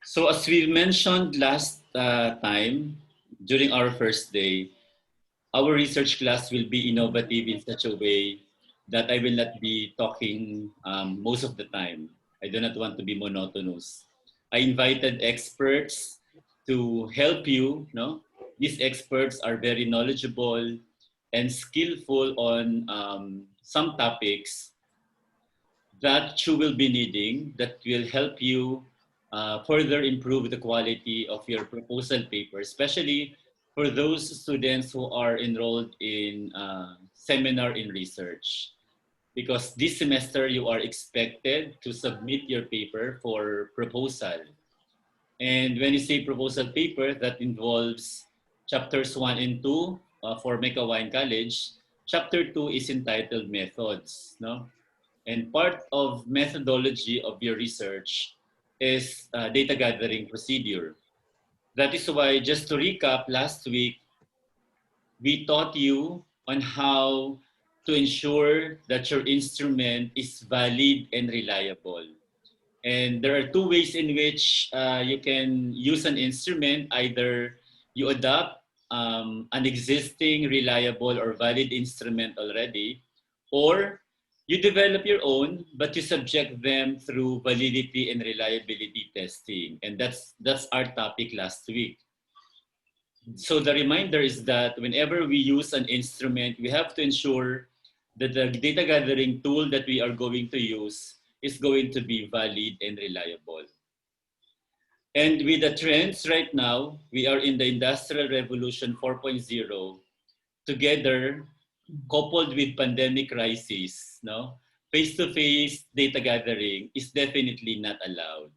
So as we mentioned last time, during our first day, our research class will be innovative in such a way that I will not be talking most of the time. I do not want to be monotonous. I invited experts to help you. No, these experts are very knowledgeable and skillful on some topics that you will be needing that will help you further improve the quality of your proposal paper, especially for those students who are enrolled in seminar in research. Because this semester you are expected to submit your paper for proposal. And when you say proposal paper, that involves chapters 1 and 2 for Mecawine College. Chapter 2 is entitled Methods. No? And part of methodology of your research is data gathering procedure. That is why, just to recap, last week, we taught you on how to ensure that your instrument is valid and reliable. And there are two ways in which you can use an instrument. Either you adopt an existing reliable or valid instrument already, or you develop your own, but you subject them through validity and reliability testing. And that's our topic last week. So the reminder is that whenever we use an instrument, we have to ensure that the data gathering tool that we are going to use is going to be valid and reliable. And with the trends right now, we are in the Industrial Revolution 4.0 together, coupled with pandemic crisis. No? Face-to-face data gathering is definitely not allowed.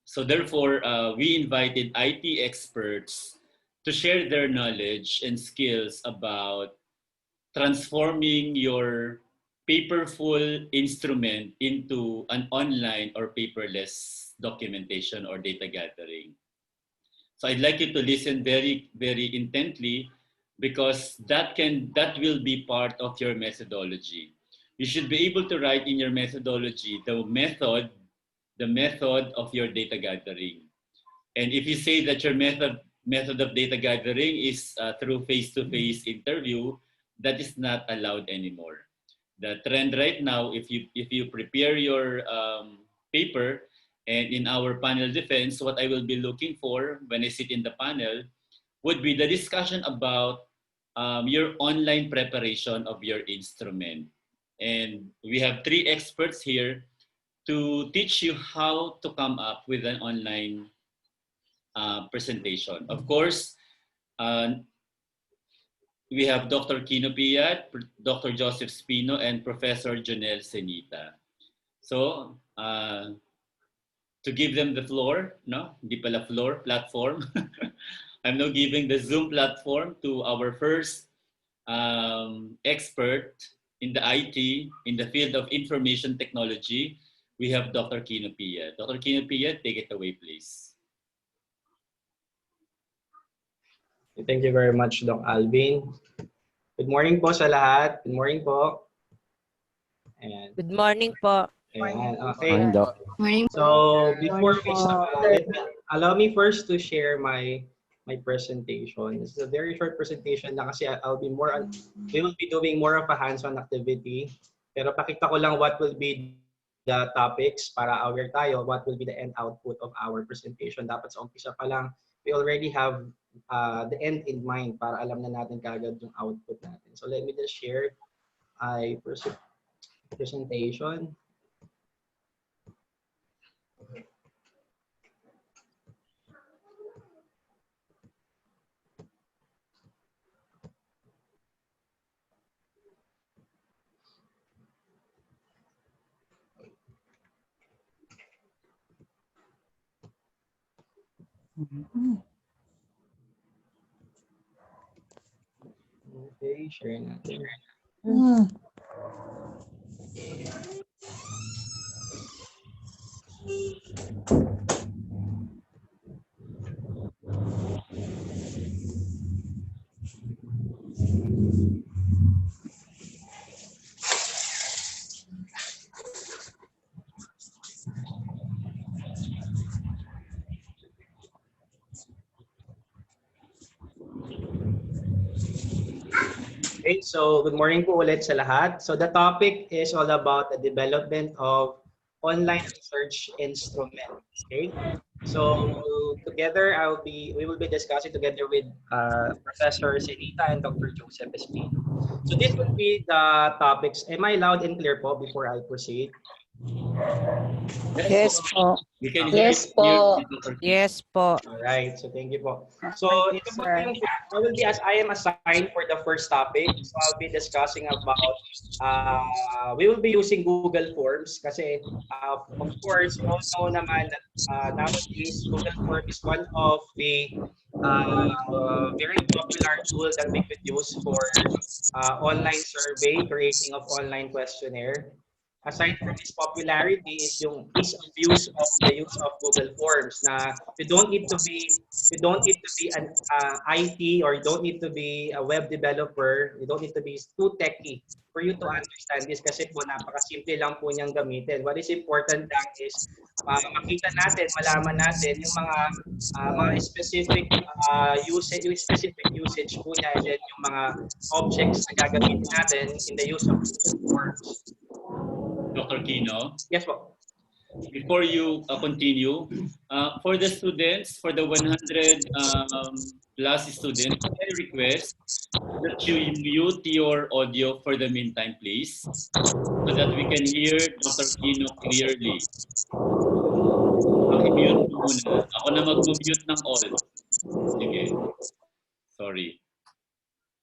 So therefore, we invited IT experts to share their knowledge and skills about transforming your paperful instrument into an online or paperless documentation or data gathering. So I'd like you to listen very, very intently because that will be part of your methodology. You should be able to write in your methodology the method of your data gathering. And if you say that your method of data gathering is through face-to-face interview, that is not allowed anymore. The trend right now, if you prepare your paper, and in our panel defense, what I will be looking for when I sit in the panel would be the discussion about your online preparation of your instrument. And we have three experts here to teach you how to come up with an online presentation. Of course, uh, we have Dr. Kino Piat, Dr. Joseph Spino, and Professor Jonel Senita. So, to give them the floor, no? Hindi pala floor, platform. I'm now giving the Zoom platform to our first expert in the IT, in the field of information technology. We have Dr. Kino Piat. Dr. Kino Piat, take it away, please. Thank you very much, Doc Alvin. Good morning po sa lahat. Good morning po. And good morning po. Ayan, okay. Morning, Doc. Morning. So before we start, allow me first to share my presentation. This is a very short presentation na kasi we will be doing more of a hands-on activity. Pero pakita ko lang what will be the topics para aware tayo, what will be the end output of our presentation. Dapat sa umpisa pa lang, we already have the end in mind para alam na natin kaagad yung output natin. So let me just share my presentation. Okay, share natin. Okay, so good morning po ulit sa lahat. So the topic is all about the development of online research instrument. Okay, so together we will be discussing together with Professor Senita and Dr. Joseph Espino. So this will be the topics. Am I loud and clear po before I proceed? Yes po. We can Yes hear po. Dr. Yes po. All right, so thank you po. So ito po yung I will be as I am assigned for the first topic. So I'll be discussing about we will be using Google Forms kasi of course you all know naman that nowadays Google Forms is one of the very popular tool that we could use for online survey, creating of online questionnaire. Aside from its popularity is yung ease of use of the use of Google Forms na you don't need to be an IT or you don't need to be a web developer, you don't need to be too techy for you to understand this kasi po napakasimple lang po niyang gamitin. What is important lang is makita natin, malaman natin yung mga specific specific usage po niya and then yung mga objects na gagamitin natin in the use of Google Forms. Dr. Kino? Yes po. Before you continue, for the students, for the 100 plus students, I request that you mute your audio for the meantime, please, so that we can hear Dr. Kino clearly. Paki-mute mo muna. Ako na mag-mute ng all. Sige. Sorry.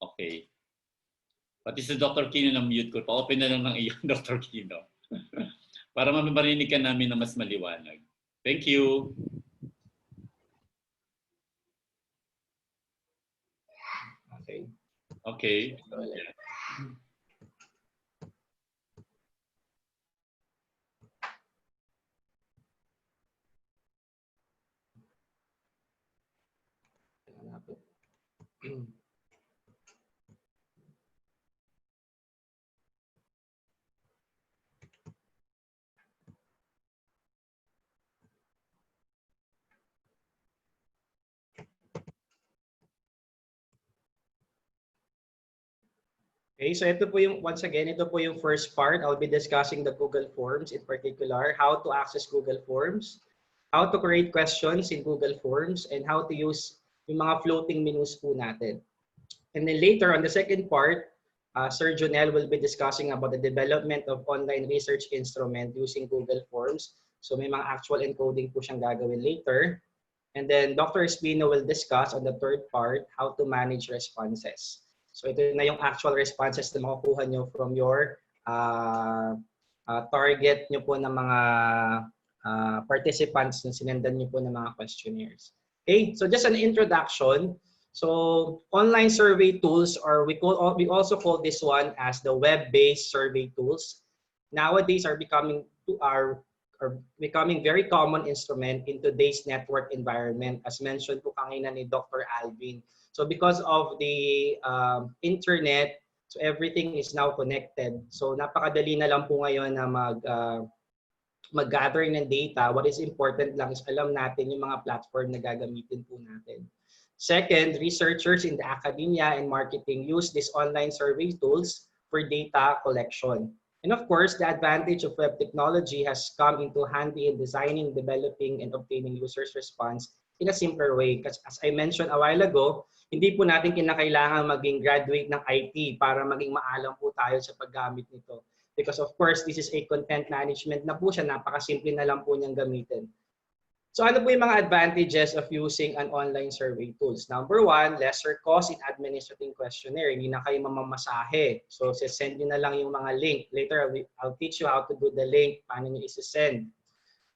Okay. Pati si Dr. Kino na mute ko. Pa-open na lang ng iyo, Dr. Kino. Para mamarinig ka namin na mas maliwanag. Thank you. Okay. Okay. Yeah. Okay, so ito po yung, once again, ito po yung first part. I'll be discussing the Google Forms in particular, how to access Google Forms, how to create questions in Google Forms, and how to use yung mga floating menus po natin. And then later on the second part, Sir Jonel will be discussing about the development of online research instrument using Google Forms. So may mga actual encoding po siyang gagawin later. And then Dr. Espino will discuss on the third part, how to manage responses. So ito na yung actual responses na makukuha nyo from your target nyo po ng mga participants na sinendan nyo po ng mga questionnaires. Okay, so just an introduction. So online survey tools, or we also call this one as the web-based survey tools, nowadays are becoming very common instrument in today's network environment, as mentioned po kanina ni Dr. Alvin. So because of the internet, so everything is now connected. So napakadali na lang po ngayon na mag-gather ng data. What is important lang is alam natin yung mga platform na gagamitin po natin. Second, researchers in the academia and marketing use these online survey tools for data collection. And of course, the advantage of web technology has come into handy in designing, developing, and obtaining users' response in a simpler way. Because as I mentioned a while ago, hindi po natin kinakailangan maging graduate ng IT para maging maalam po tayo sa paggamit nito. Because of course, this is a content management na po siya, napakasimple na lang po niyang gamitin. So ano po yung mga advantages of using an online survey tools? Number one, lesser cost in administrating questionnaire. Hindi na kayo mamamasahe. So send nyo na lang yung mga link. Later, I'll teach you how to do the link, paano nyo isi-send.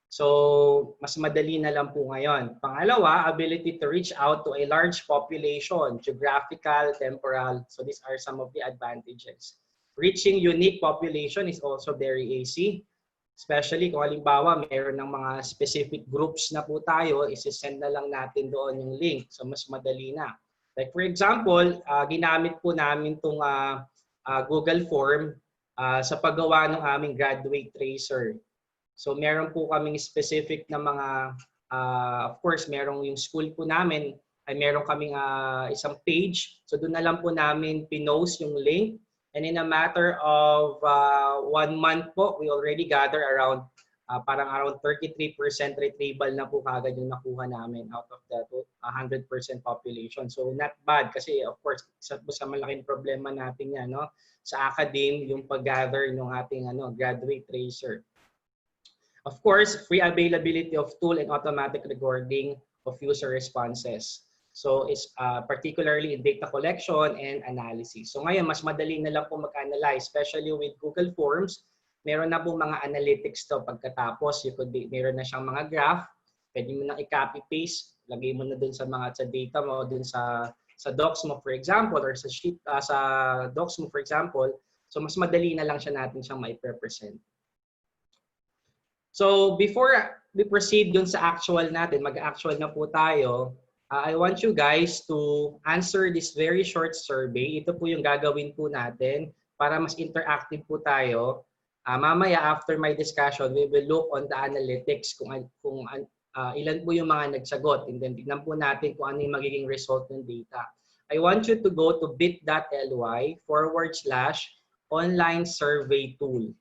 So mas madali na lang po ngayon. Pangalawa, ability to reach out to a large population, geographical, temporal. So these are some of the advantages. Reaching unique population is also very easy. Especially kung halimbawa mayroon ng mga specific groups na po tayo, isi-send na lang natin doon yung link. So mas madali na. Like for example, ginamit po namin itong Google Form sa paggawa ng aming graduate tracer. So meron po kaming specific na mga, of course, merong yung school po namin, ay meron kaming isang page. So doon na lang po namin pinost yung link. And in a matter of 1 month po, we already gather around parang around 33% retrieval na po kagad yung nakuha namin out of the 100% population. So not bad kasi of course, isa po sa malaking problema natin yan, no? Sa academe, yung pag-gather ng ating graduate tracer. Of course, free availability of tool and automatic recording of user responses. So it's particularly in data collection and analysis. So ngayon, mas madali na lang po mag-analyze, especially with Google Forms. Meron na po mga analytics to pagkatapos. Meron na siyang mga graph. Pwede mo na i-copy-paste. Lagay mo na dun sa data mo, dun sa docs mo for example, or sa sheet, sa docs mo for example. So mas madali na lang natin siyang mai-represent. So before we proceed dun sa actual natin, mag-actual na po tayo, I want you guys to answer this very short survey. Ito po yung gagawin po natin para mas interactive po tayo. Mamaya after my discussion, we will look on the analytics kung ilan po yung mga nagsagot. And then tignan po natin kung ano yung magiging result ng data. I want you to go to bit.ly/online survey tool.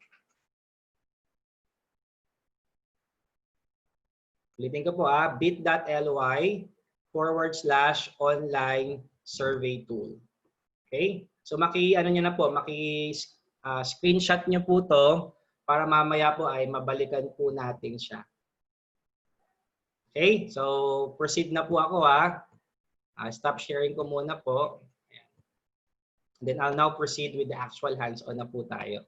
Ulitin ko po bit.ly/online survey tool. Okay? So screenshot nyo po to para mamaya po ay mabalikan po natin siya. Okay? So proceed na po ako stop sharing ko muna po. Then I'll now proceed with the actual hands-on na po tayo.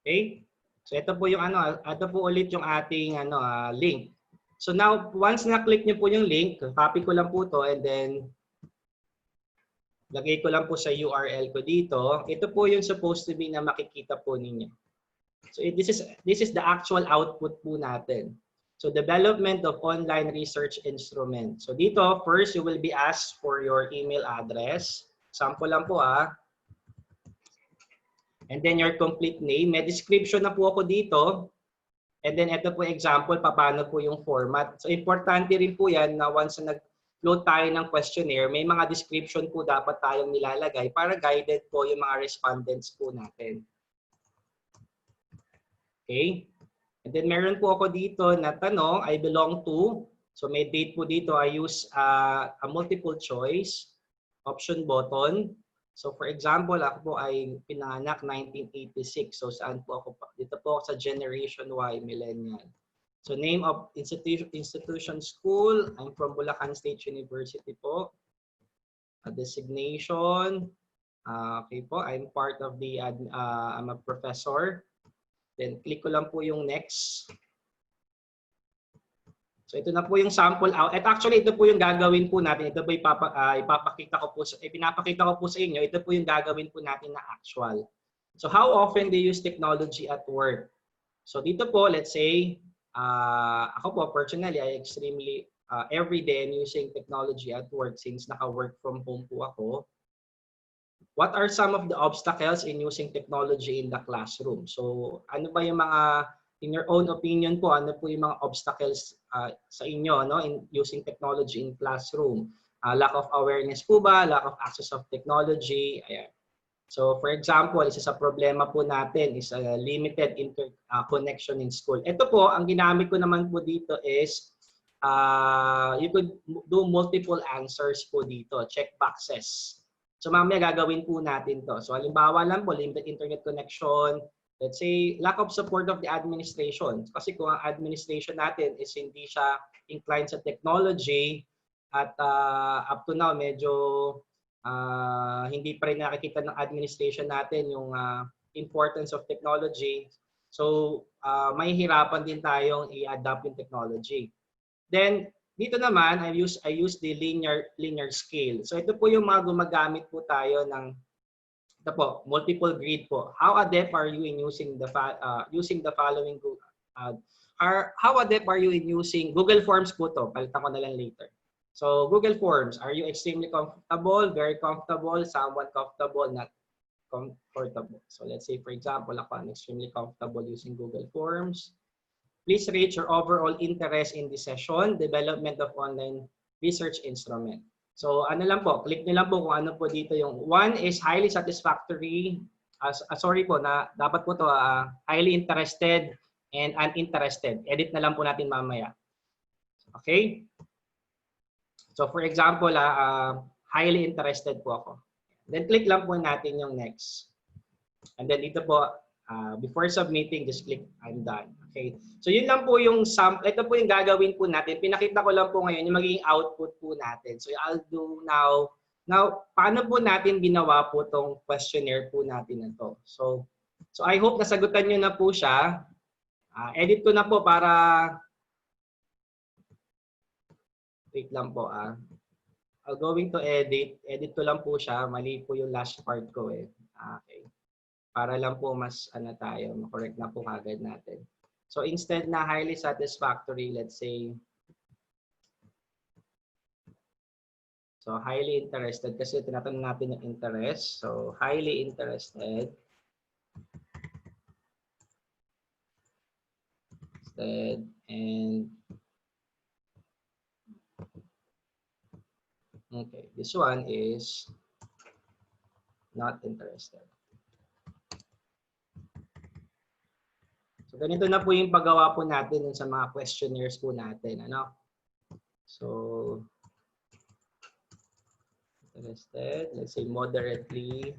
Okay? So ito po yung ito po ulit yung ating link. So now once na-click niyo po yung link, copy ko lang po to and then lagay ko lang po sa URL ko dito. Ito po yung supposed to be na makikita po ninyo. So this is the actual output po natin. So development of online research instrument. So dito first you will be asked for your email address. Sample lang po And then your complete name. May description na po ako dito. And then ito po example, paano po yung format. So importante rin po yan na once na nag-load tayo ng questionnaire, may mga description po dapat tayong nilalagay para guided po yung mga respondents po natin. Okay? And then meron po ako dito na tanong, I belong to. So may date po dito, I use a multiple choice option button. So for example, ako po ay pinanganak 1986. So saan po ako? Dito po ako sa Generation Y, Millennial. So name of institution school, I'm from Bulacan State University po. A designation, okay po, I'm part of the, I'm a professor. Then click ko lang po yung next. So ito na po yung sample out. At actually ito po yung gagawin po natin. Ito po ipapakita ko po pinapakita ko po sa inyo. Ito po yung gagawin po natin na actual. So how often do you use technology at work? So dito po, let's say ako po personally I extremely every day I'm using technology at work since naka-work from home po ako. What are some of the obstacles in using technology in the classroom? So ano ba yung mga in your own opinion po, ano po yung mga obstacles sa inyo in using technology in classroom? Lack of awareness po ba? Lack of access of technology? Ayan. So for example, isa sa problema po natin is limited connection in school. Ito po, ang ginamit ko naman po dito is you could do multiple answers po dito, check boxes. So mamaya gagawin po natin to. So halimbawa lang po, limited internet connection. Let's say, lack of support of the administration. Kasi kung ang administration natin is hindi siya inclined sa technology at up to now, medyo hindi pa rin nakikita ng administration natin yung importance of technology. So, may hirapan din tayong i-adapt yung technology. Then, dito naman, I use the linear scale. So, ito po yung mga gumagamit po tayo ng ito po, multiple grid po. How adept are you in using the following how adept are you in using Google Forms po to? Palitan ko na lang later. So Google Forms, are you extremely comfortable, very comfortable, somewhat comfortable, not comfortable? So let's say, for example, ako, I'm extremely comfortable using Google Forms. Please rate your overall interest in this session, development of online research instrument. So ano lang po, click nyo lang po kung ano po dito yung one is highly satisfactory. Sorry po, na dapat po to highly interested and uninterested. Edit na lang po natin mamaya. Okay? So for example, highly interested po ako. Then click lang po natin yung next. And then dito po, before submitting, just click I'm done. Okay. So yun lang po yung sample. Ito po yung gagawin po natin. Pinakita ko lang po ngayon yung magiging output po natin. So I'll do now. Now, paano po natin ginawa po tong questionnaire po natin na to? So I hope nasagutan nyo na po siya. Edit ko na po para... Wait lang po. I'm going to edit. Edit ko lang po siya. Mali po yung last part ko eh. Okay. Para lang po mas tayo, makorek na po kagad natin. So instead na highly satisfactory, let's say, so highly interested, kasi tinatanong natin yung interest. So highly interested. And okay, this one is not interested. So ganito na po yung paggawa po natin sa mga questionnaires po natin. Ano? So, interested, let's say moderately.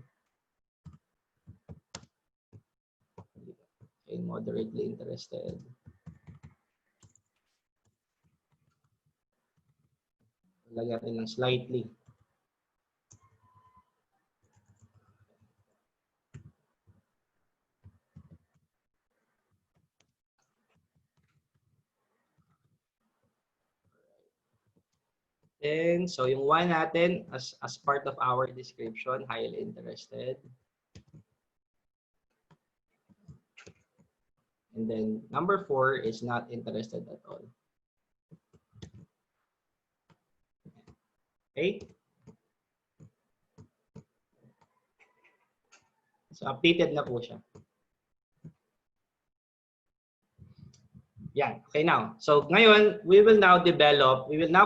Okay, moderately interested. Lagyan natin ng slightly. And so yung one natin as part of our description, highly interested. And then number 4 is not interested at all. Okay? So updated na po siya. Yan. Okay now. So ngayon, we will now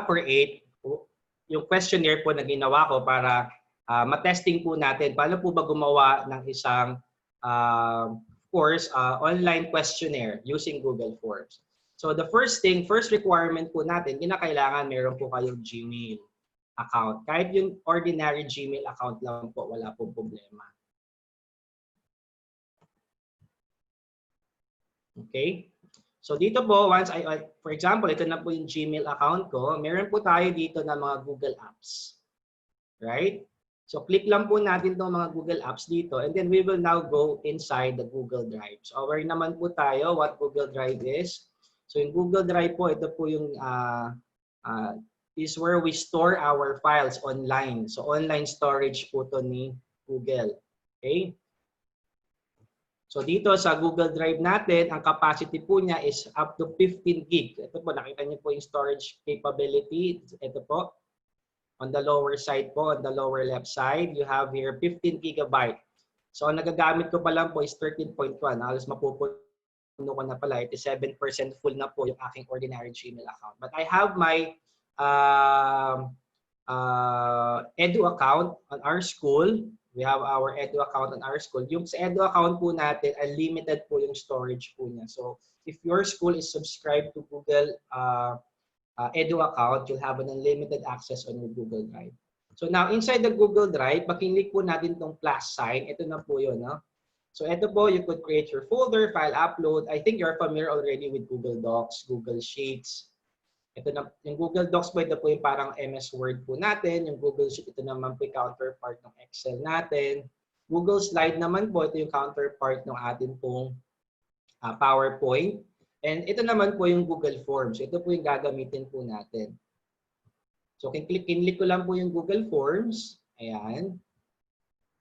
create yung questionnaire po na ginawa ko para matesting po natin paano po ba gumawa ng isang online questionnaire using Google Forms. So the first requirement po natin, kinakailangan meron po kayong Gmail account. Kahit yung ordinary Gmail account lang po, wala pong problema. Okay? So dito po, once for example, ito na po yung Gmail account ko, meron po tayo dito na mga Google Apps. Right? So click lang po natin itong mga Google Apps dito and then we will now go inside the Google Drive. So aware naman po tayo what Google Drive is. So yung Google Drive po, ito po yung is where we store our files online. So online storage po to ni Google. Okay? So dito sa Google Drive natin, ang capacity po niya is up to 15 gig. Ito po, nakita niyo po yung storage capability. Ito po. On the lower side po, on the lower left side, you have here 15 gigabyte. So ang nagagamit ko pa lang po is 13.1. Halos mapupuno ko na pala. 87% full na po yung aking ordinary Gmail account. But I have my Edu account on our school. We have our Edu account on our school. Yung sa Edu account po natin, unlimited po yung storage po niya. So if your school is subscribed to Google Edu account, you'll have an unlimited access on your Google Drive. So now, inside the Google Drive, pag-click po natin itong plus sign, ito na po yun. No? So ito po, you could create your folder, file upload. I think you're familiar already with Google Docs, Google Sheets. Ito na, yung Google Docs po, ito po yung parang MS Word po natin. Yung Google Sheet, ito naman po yung counterpart ng Excel natin. Google Slide naman po, ito yung counterpart ng atin pong PowerPoint. And ito naman po yung Google Forms. Ito po yung gagamitin po natin. So, kinlik ko lang po yung Google Forms. Ayan.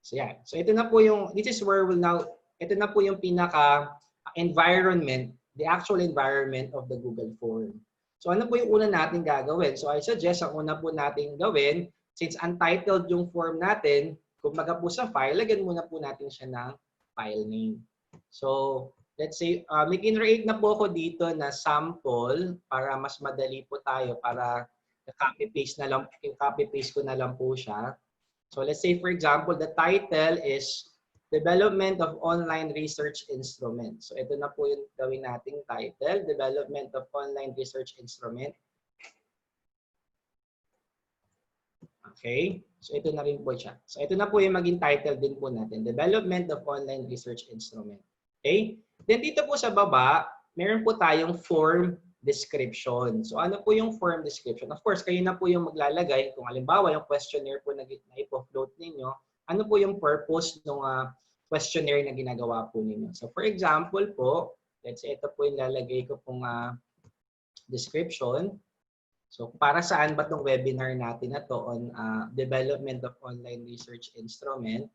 So, yan. So, ito na po yung, this is where we'll now, ito na po yung pinaka-environment, the actual environment of the Google Form. So ano po yung una natin gagawin? So I suggest ang una po natin gawin, since untitled yung form natin, kumbaga po sa file, lagyan muna po natin siya ng file name. So let's say, may kinreate na po ako dito na sample para mas madali po tayo para copy-paste na lang, copy-paste ko na lang po siya. So let's say for example, the title is Development of Online Research Instrument. So ito na po yung gawin nating title, Development of Online Research Instrument. Okay, so ito na rin po siya. So ito na po yung maging title din po natin, Development of Online Research Instrument. Okay, then dito po sa baba, meron po tayong form description. So ano po yung form description? Of course, kayo na po yung maglalagay. Kung halimbawa yung questionnaire po na ipo-float ninyo, ano po yung purpose ng questionnaire na ginagawa po ninyo. So for example po, let's say ito po yung lalagay ko pong description. So para saan ba itong webinar natin na to on development of online research instrument.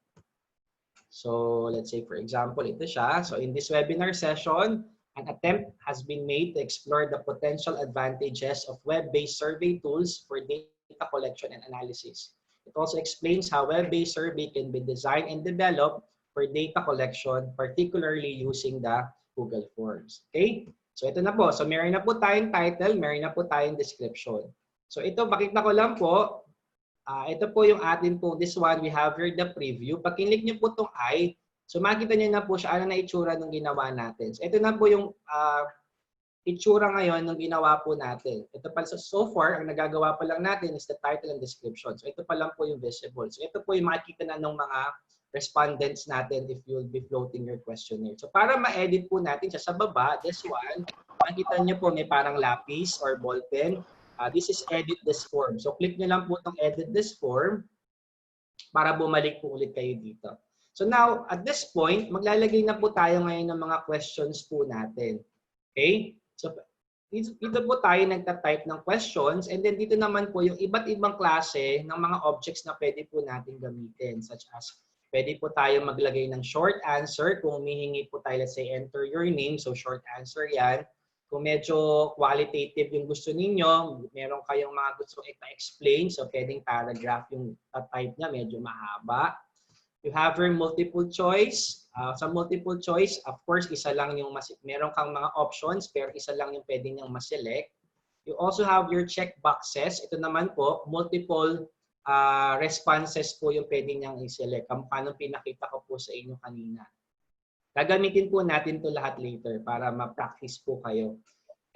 So let's say for example, ito siya. So in this webinar session, an attempt has been made to explore the potential advantages of web-based survey tools for data collection and analysis. It also explains how web-based survey can be designed and developed for data collection, particularly using the Google Forms. Okay? So ito na po. So meron na po tayong title, meron na po tayong description. So ito, pakita ko lang po. Ito po yung atin po, this one, we have here the preview. Pag kinlik nyo po itong I, so makita nyo na po siya, ano na itsura nung ginawa natin. So ito na po yung itsura ngayon nung ginawa po natin. Ito pa, so far, ang nagagawa pa lang natin is the title and description. So ito pa lang po yung visible. So ito po yung makikita na ng mga respondents natin if you'll be floating your questionnaire. So para ma-edit po natin siya sa baba, this one, makikita nyo po may parang lapis or ballpen. This is edit this form. So click nyo lang po itong edit this form para bumalik po ulit kayo dito. So now, at this point, maglalagay na po tayo ngayon ng mga questions po natin. Okay? So dito po tayo nagta-type ng questions and then dito naman po yung iba't ibang klase ng mga objects na pwede po natin gamitin, such as pwede po tayo maglagay ng short answer kung humihingi po tayo, let's say enter your name, so short answer yan. Kung medyo qualitative yung gusto ninyo, meron kayong mga gusto i-explain, so pwedeng paragraph yung type niya, medyo mahaba. You have your multiple choice. Sa multiple choice, of course, isa lang yung meron kang mga options, pero isa lang yung pwedeng niyang ma-select. You also have your check boxes. Ito naman po, multiple responses po yung pwedeng niyang i-select. Paano pinakita ko po sa inyo kanina. Gagamitin po natin to lahat later para ma-practice po kayo.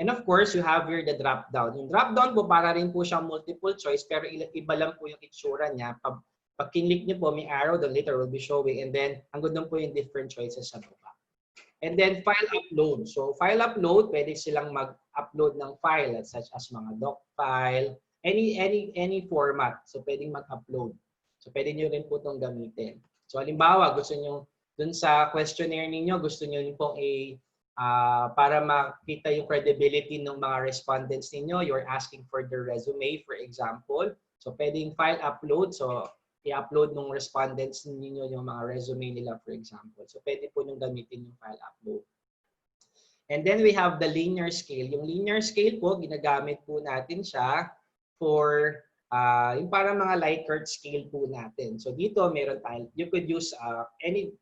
And of course, you have here the drop-down. Yung drop-down po para rin po siyang multiple choice pero iba lang po yung itsura niya. Pag kinlik niyo po, may arrow doon later will be showing and then hanggang doon po yung different choices sa baba. And then file upload. So file upload, pwede silang mag-upload ng file such as mga doc file, any format. So pwedeng mag-upload. So pwede niyo rin po itong gamitin. So halimbawa, gusto niyo dun sa questionnaire ninyo, gusto niyo pong para makita yung credibility ng mga respondents ninyo, you're asking for their resume, for example. So, pwedeng file upload. So, i-upload ng respondents ninyo yung mga resume nila, for example. So, pwede po nyung gamitin yung file upload. And then, we have the linear scale. Yung linear scale po, ginagamit po natin siya for yung parang mga Likert scale po natin. So, dito, meron tayo, you could use any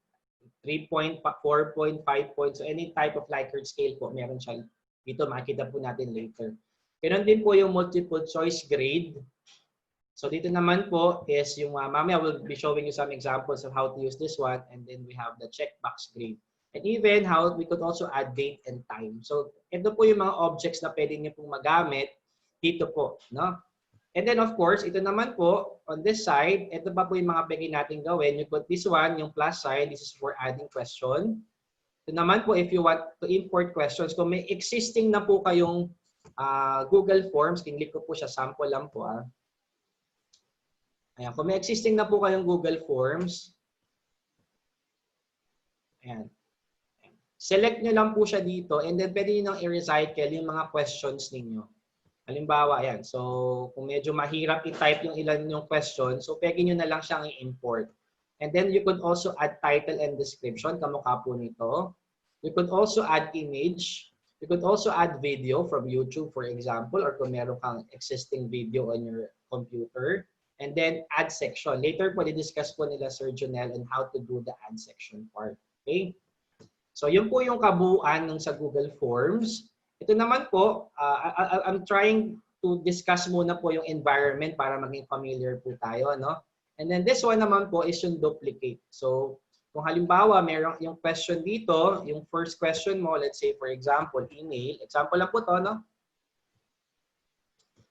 3 point, 4 point, 5 point. So any type of Likert scale po, meron siya. Dito makikita po natin later. Meron din po yung multiple choice grade. So dito naman po is yung, mamaya will be showing you some examples of how to use this one. And then we have the checkbox grade. And even how we could also add date and time. So ito po yung mga objects na pwede niyo pong magamit dito po. No? And then of course, ito naman po, on this side, ito pa po yung mga pwede natin gawin. You put this one, yung plus sign, this is for adding question. Ito naman po, if you want to import questions, kung may existing na po kayong Google Forms, kinlik ko po siya, sample lang po. Ayan, kung may existing na po kayong Google Forms, ayan. Select nyo lang po siya dito and then pwede nyo nang i-recycle yung mga questions ninyo. Halimbawa, ayan. So, kung medyo mahirap i-type yung ilan yung question, so pwede nyo na lang siyang i-import. And then, you could also add title and description, kamukha po nito. You could also add image. You could also add video from YouTube, for example, or kung meron kang existing video on your computer. And then add section. Later po, di-discuss po nila Sir Jonel on how to do the add section part. Okay? So yun po yung kabuuan ng sa Google Forms. Ito naman po, I'm trying to discuss muna po yung environment para maging familiar po tayo. No? And then this one naman po is yung duplicate. So kung halimbawa, meron yung question dito, yung first question mo, let's say for example, email. Example lang po to, no?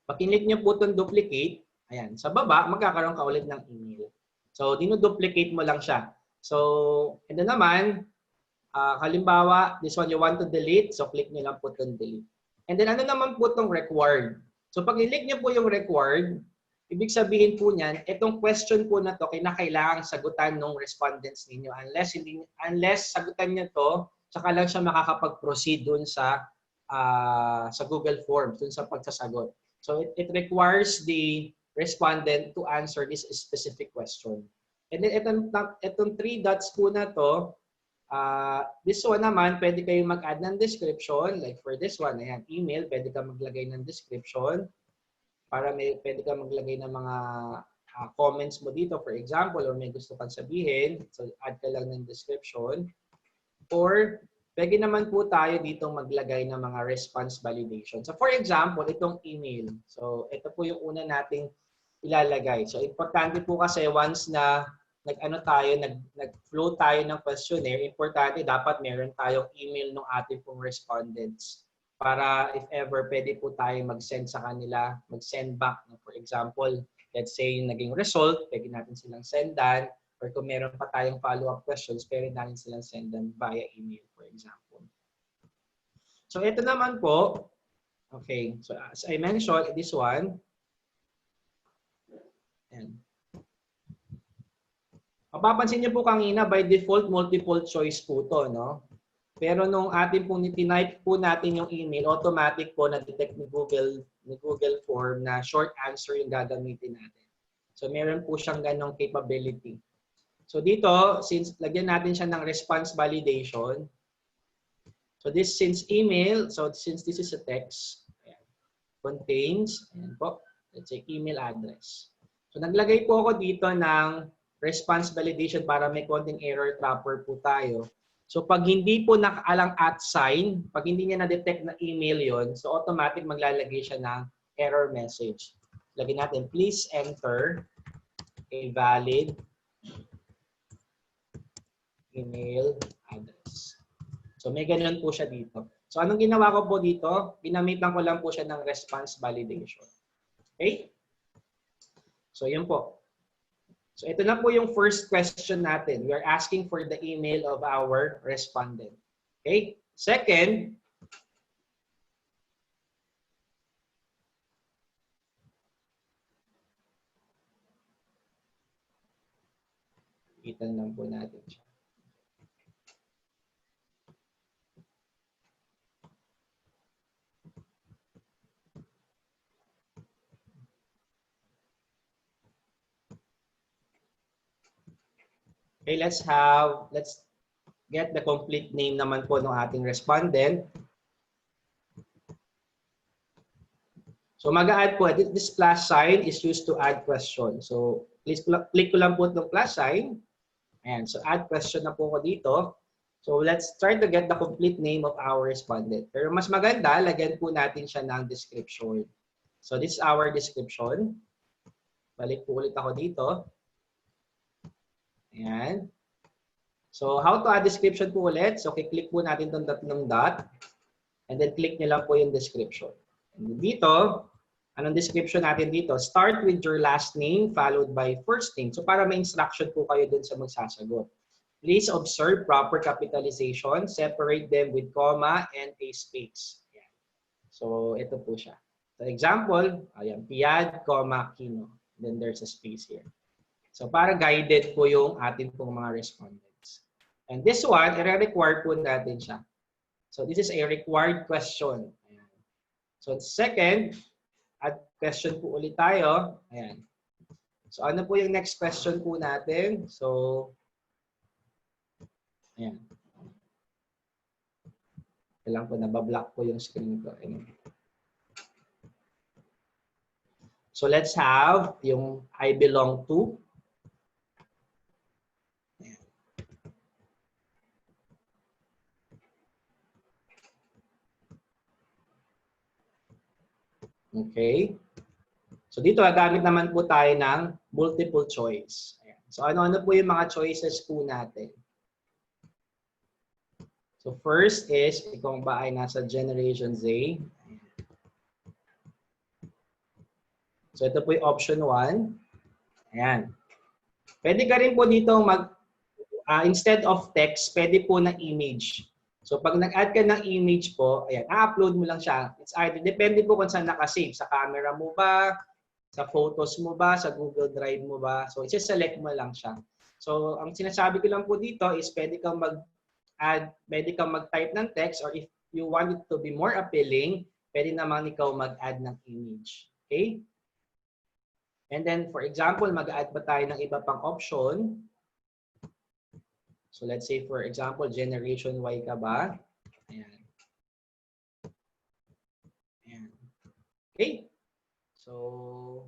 Pag click nyo po itong duplicate, ayan, sa baba, magkakaroon ka ulit ng email. So, dino-duplicate mo lang siya. So, and then naman, halimbawa, this one you want to delete, so click nyo lang po itong delete. And then ano naman po itong required? So, pag click nyo po yung required, ibig sabihin po niyan, itong question po na to kinakailangang sagutan ng respondents ninyo unless sagutan niyo to, saka lang siya makakapag-proceed dun sa Google Forms, dun sa pagsasagot. So it requires the respondent to answer this specific question. And then itong 3 dots po na to, this one naman, pwede kayong mag-add ng description. Like for this one, ayan, email, pwede ka maglagay ng description. Para pwede ka maglagay ng mga comments mo dito, for example, or may gusto kang sabihin. So, add ka lang ng description. Or, pwede naman po tayo dito maglagay ng mga response validation. So, for example, itong email. So, ito po yung una nating ilalagay. So, importante po kasi once na nag-flow tayo ng questionnaire, importante dapat meron tayong email ng ating pong respondents. Para if ever, pwede po tayo mag-send sa kanila, mag-send back. For example, let's say yung naging result, pwede natin silang sendan. Or kung meron pa tayong follow-up questions, pwede natin silang sendan via email, for example. So ito naman po, okay, so as I mentioned, this one, and mapapansin niyo po kanina, by default, multiple choice po to, no? Pero nung ating pong tinype po natin yung email, automatic po na-detect ni Google Form na short answer yung gagamitin natin. So meron po siyang ganong capability. So dito, since lagyan natin siya ng response validation, so this since email, so since this is a text, ayan, contains, ayan po, let's say email address. So naglagay po ako dito ng response validation para may konting error trapper po tayo. So pag hindi po nakaalang @ sign, pag hindi niya na-detect na email yon, so automatic maglalagay siya ng error message. Lagyan natin, please enter a valid email address. So may ganun po siya dito. So anong ginawa ko po dito? Ginamitan ko lang po siya ng response validation. Okay? So yun po. So ito na po yung first question natin. We are asking for the email of our respondent. Okay? Second, itan lang po natin siya. Okay, let's get the complete name naman po ng ating respondent. So mag-add po, this plus sign is used to add question. So please click ko lang po itong plus sign. Ayan, so add question na po ko dito. So let's try to get the complete name of our respondent. Pero mas maganda, lagyan po natin siya ng description. So this is our description. Balik po ulit ako dito. Ayan. So, how to add description po ulit? So, click po natin itong tatlong dot. And then, click nyo lang po yung description. And dito, anong description natin dito? Start with your last name followed by first name. So, para may instruction po kayo dun sa magsasagot. Please observe proper capitalization. Separate them with comma and a space. Ayan. So, ito po siya. So, example, ayan, Piad, comma, Kino. Then, there's a space here. So, para guided po yung ating pong mga respondents. And this one, i-require po natin siya. So, this is a required question. Ayan. So, second, add question po ulit tayo. Ayan. So, ano po yung next question po natin? So, ayan. Kailangan ko nabablock ko yung screen ko. Ayan. So let's have yung I belong to. Okay. So dito, gagamit naman po tayo ng multiple choice. Ayan. So ano-ano po yung mga choices po natin? So first is, ikaw ba ay nasa Generation Z? So ito po yung option 1. Ayan. Pwede ka rin po dito instead of text, pwede po na image. So pag nag-add ka ng image po, ayan, upload mo lang siya. It's either, depende po kung saan nakasave. Sa camera mo ba, sa photos mo ba, sa Google Drive mo ba. So i-select mo lang siya. So ang sinasabi ko lang po dito is pwede kang mag-type ng text, or if you want it to be more appealing, pwede naman ikaw mag-add ng image. Okay? And then, for example, mag-add pa tayo ng iba pang option. So let's say, for example, Generation Y ka ba? Ayan. Ayan. Okay? So,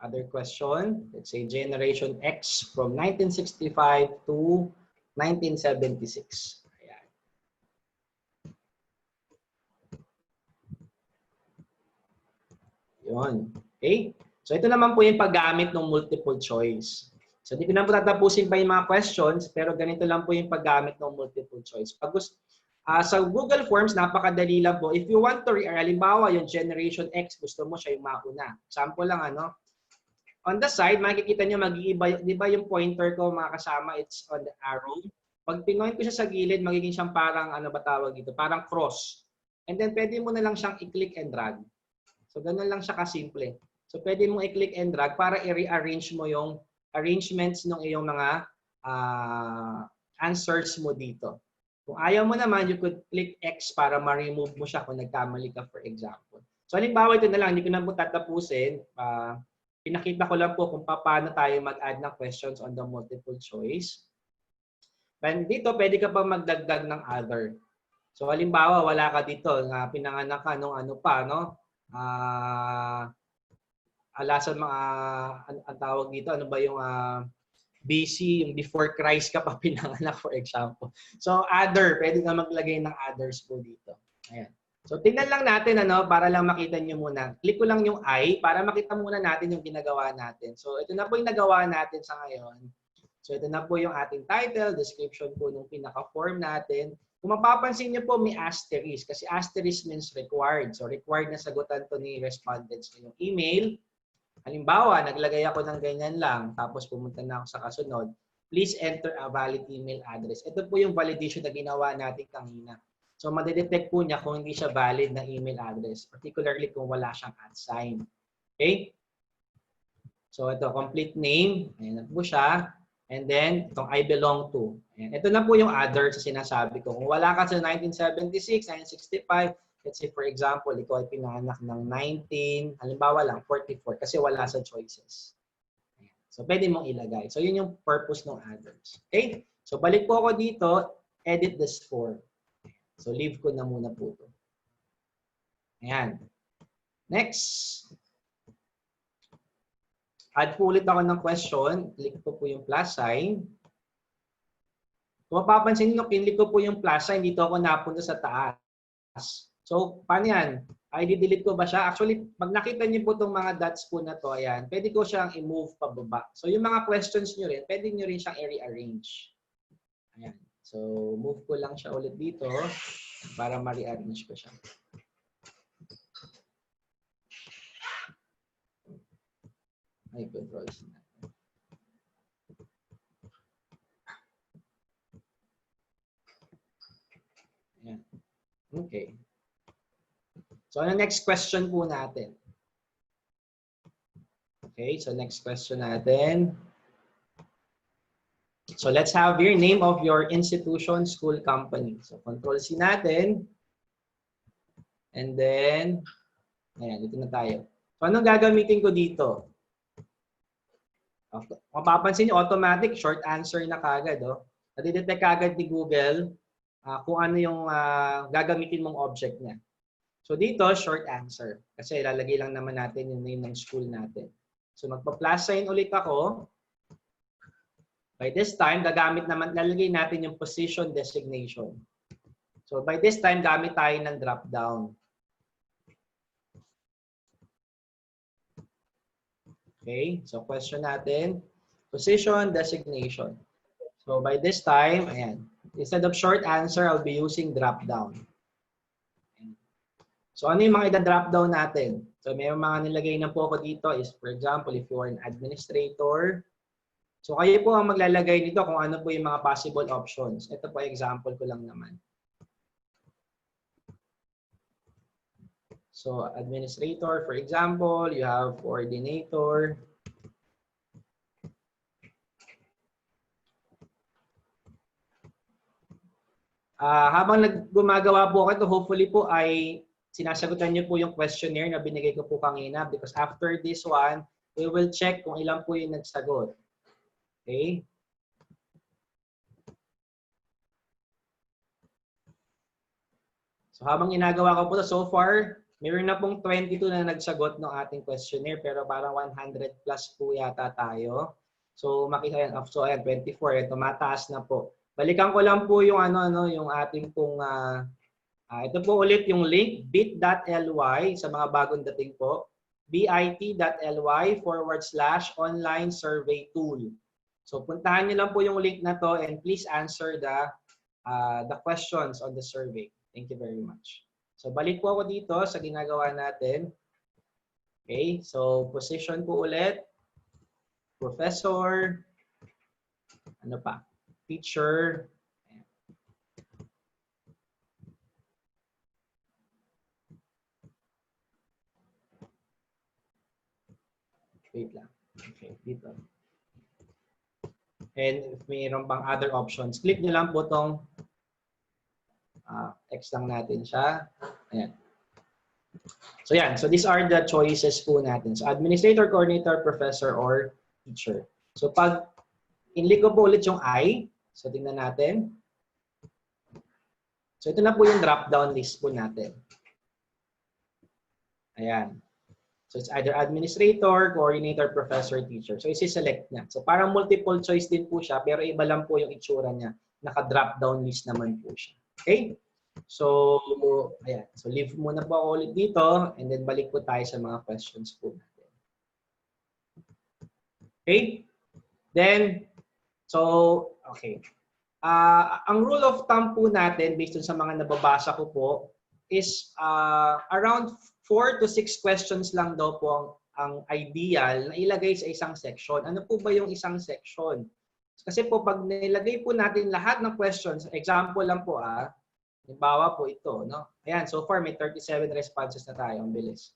other question. Let's say Generation X from 1965 to 1976. Ayan. Yun. Okay? So ito naman po yung paggamit ng multiple choice. So hindi ko na po tatapusin pa yung mga questions, pero ganito lang po yung paggamit ng multiple choice. Sa Google Forms, napakadali lang po. If you want to, halimbawa yung Generation X, gusto mo siya yung mauna. Example lang, on the side, makikita nyo mag-iiba, di ba yung pointer ko mga kasama, it's on the arrow. Pag pinoint ko siya sa gilid, magiging siyang parang, parang cross. And then pwede mo na lang siyang i-click and drag. So ganun lang siya kasimple. So pwede mong i-click and drag para i-rearrange mo yung arrangements ng iyong mga answers mo dito. Kung ayaw mo naman, you could click X para ma-remove mo siya kung nagkamali ka, for example. So halimbawa ito na lang, hindi ko na po tatapusin. Pinakita ko lang po kung paano tayo mag-add ng questions on the multiple choice. And dito, pwede ka pa magdagdag ng other. So halimbawa, wala ka dito, pinanganak ka nung alasan mga, ang tawag dito, ano ba yung BC, yung before Christ ka pa pinanganak, for example. So other, pwede ka maglagay ng others po dito. Ayan. So tingnan lang natin, para lang makita nyo muna. Click ko lang yung I para makita muna natin yung ginagawa natin. So ito na po yung nagawa natin sa ngayon. So ito na po yung ating title, description po nung pinaka-form natin. Kung mapapansin niyo po, may asterisk. Kasi asterisk means required. So required na sagutan to ni respondents ko yung email. Halimbawa, naglagay ako ng ganyan lang, tapos pumunta na ako sa kasunod. Please enter a valid email address. Ito po yung validation na ginawa natin kanina. So madedetect po niya kung hindi siya valid na email address, particularly kung wala siyang @sign. Okay? So ito, complete name. Ayan na po siya. And then, itong I belong to. Ayan. Ito na po yung other sa sinasabi ko. Kung wala ka sa 1976, 1965, let's say for example, ikaw ay pinanganak ng halimbawa lang, 44 kasi wala sa choices. Ayan. So pwede mong ilagay. So yun yung purpose ng others. Okay? So balik po ako dito, edit this form. So leave ko na muna po ito. Ayan. Next. Add po ulit ako ng question. Click po yung plus sign. Kung mapapansin nyo, kinlik ko po yung plus sign, dito ako napunta sa taas. So, paano yan? I-delete ko ba siya? Actually, pag nakita niyo po itong mga dots po na to, ayan, pwede ko siyang i-move pababa. So, yung mga questions nyo rin, pwede nyo rin siyang i-rearrange. Ayan. So, move ko lang siya ulit dito para ma-rearrange ko siya. Ay, controls na. Ayan. Okay. So, ano next question po natin? Okay, so next question natin. So, let's have your name of your institution, school, company. So, Control-C natin. And then, ayan, dito na tayo. So, anong gagamitin ko dito? Mapapansin niyo, automatic, short answer na kagad. Nadidetect kagad ni Google kung ano yung gagamitin mong object niya. So dito, short answer. Kasi ilalagay lang naman natin yung name ng school natin. So magpa-plus sign ulit ako. By this time, lalagay natin yung position designation. So by this time, gamit tayo ng drop down. Okay, so question natin, position designation. So by this time, ayan, instead of short answer, I'll be using drop down. So ano yung mga ida-drop down natin? So may mga nilagay na po ako dito is, for example, if you are an administrator, so kayo po ang maglalagay nito kung ano po yung mga possible options. Ito po example ko lang naman. So administrator, for example, you have coordinator. Habang gumagawa po ako ito, hopefully po ay sinasagutan niyo po yung questionnaire na binigay ko po kanina because after this one, we will check kung ilan po yung nagsagot. Okay? So habang ginagawa ko po ito, so far, meron na pong 22 na nagsagot ng ating questionnaire pero parang 100 plus po yata tayo. So makita yan, so ayan, 24, yan, tumataas na po. Balikan ko lang po yung yung ating pong ito po ulit yung link bit.ly sa mga bagong dating po. bit.ly/online survey tool. So puntahan niyo lang po yung link na to and please answer the questions on the survey. Thank you very much. So balik po ako dito sa ginagawa natin. Okay, so position po ulit. Professor. Ano pa? Teacher. Wait lang. Okay, dito. And if mayroon pang other options, click nyo lang po itong X lang natin siya. Ayan. So yan. So these are the choices po natin. So administrator, coordinator, professor, or teacher. So pag inlik ko po ulit yung I, so tingnan natin. So ito na po yung drop-down list po natin. Ayan. So it's either administrator, coordinator, professor, teacher. So isi-select niya. So parang multiple choice din po siya, pero iba lang po yung itsura niya. Naka-drop-down list naman po siya. Okay? So, ayan. So leave muna po ako ulit dito and then balik po tayo sa mga questions po natin. Okay? Then, so, okay. Ang rule of thumb po natin based sa mga nababasa ko po is around 4 to 6 questions lang daw po ang ideal na ilagay sa isang section. Ano po ba yung isang section? Kasi po pag nilagay po natin lahat ng questions, example lang po halimbawa po ito, no? Ayan, so far may 37 responses na tayo, ang bilis.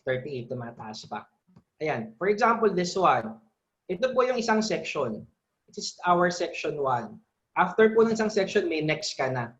38 tumataas pa. Ayan, for example this one. Ito po yung isang section. It is our section 1. After po ng isang section, may next ka na.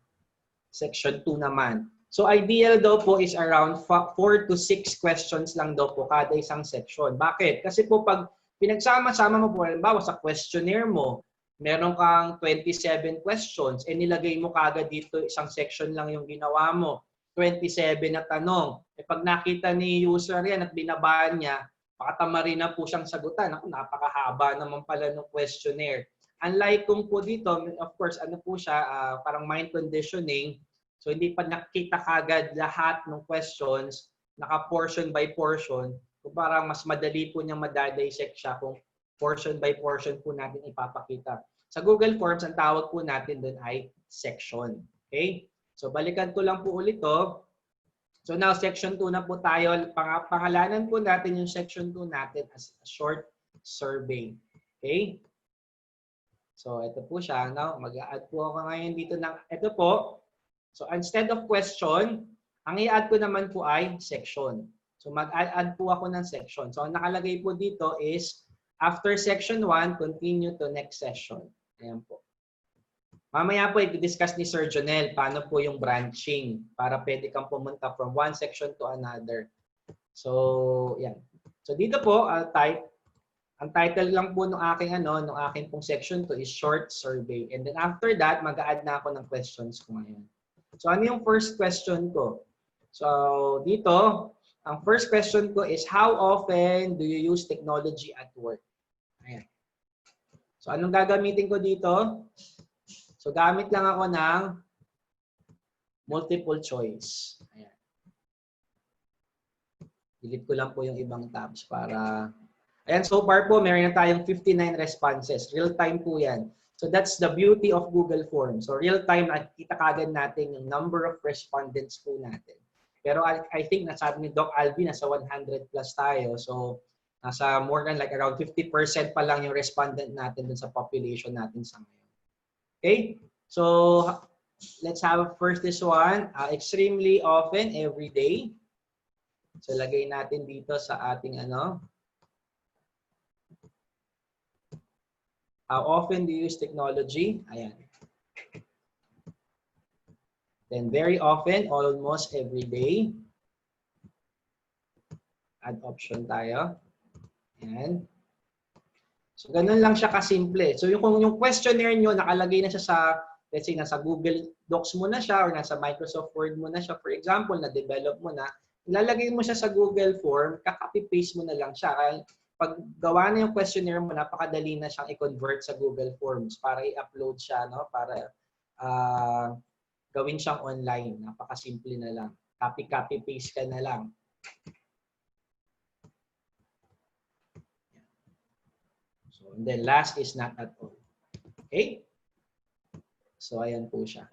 Section 2 naman. So ideal daw po is around 4 to 6 questions lang daw po kada isang section. Bakit? Kasi po pag pinagsama-sama mo po, halimbawa sa questionnaire mo, meron kang 27 questions, e nilagay mo kagad dito isang section lang yung ginawa mo. 27 na tanong. E pag nakita ni user yan at binabaan niya, pakatama rin na po siyang sagutan. Ako, napakahaba naman pala ng questionnaire. Unlike kung po dito, of course, ano po siya, parang mind conditioning. So hindi pa nakita kagad lahat ng questions, naka-portion by portion. Kung parang mas madali po niyang madadissect siya kung portion by portion po natin ipapakita. Sa Google Forms, ang tawag po natin doon ay section. Okay? So balikan ko lang po ulit to. So now, section 2 na po tayo. Pangalanan po natin yung section 2 natin as a short survey. Okay? So ito po siya. Now, mag-a-add po ako ngayon dito ng ito po. So instead of question, ang i-add ko naman po ay section. So mag-add po ako ng section. So ang nakalagay po dito is after section 1, continue to next session. Ayan po. Mamaya po i-discuss ni Sir Jonel paano po yung branching para pwede kang pumunta from one section to another. So, yan. So dito po, I'll type Ang title lang po ng aking pong section to is short survey. And then after that, mag-a-add na ako ng questions ko ngayon. So ano yung first question ko? So dito, ang first question ko is how often do you use technology at work? Ayan. So anong gagamitin ko dito? So gamit lang ako ng multiple choice. Ayan. Delete ko lang po yung ibang tabs para... Ayan, so far po, meron na tayong 59 responses. Real-time po yan. So that's the beauty of Google Forms. So real-time, nakikita kagad natin yung number of respondents po natin. Pero I think nasabi ni Doc Alvin, nasa 100 plus tayo. So nasa more than like around 50% pa lang yung respondent natin dun sa population natin sa ngayon. Okay? So let's have first this one. Extremely often, every day. So lagay natin dito sa ating How often do you use technology? Ayan. Then very often, almost every day. Add option tayo. Ayan. So ganun lang siya kasimple. So kung yung questionnaire nyo nakalagay na siya sa, let's say, nasa Google Docs mo na siya or nasa Microsoft Word mo na siya, for example, na-develop mo na, ilalagay mo siya sa Google Form, kaka-paste mo na lang siya. Pag gawa na yung questionnaire mo, napakadali na siyang i-convert sa Google Forms para i-upload siya, no? Para gawin siyang online. Napakasimple na lang. Copy, paste ka na lang. So, and then last is not at all. Okay? So, ayan po siya.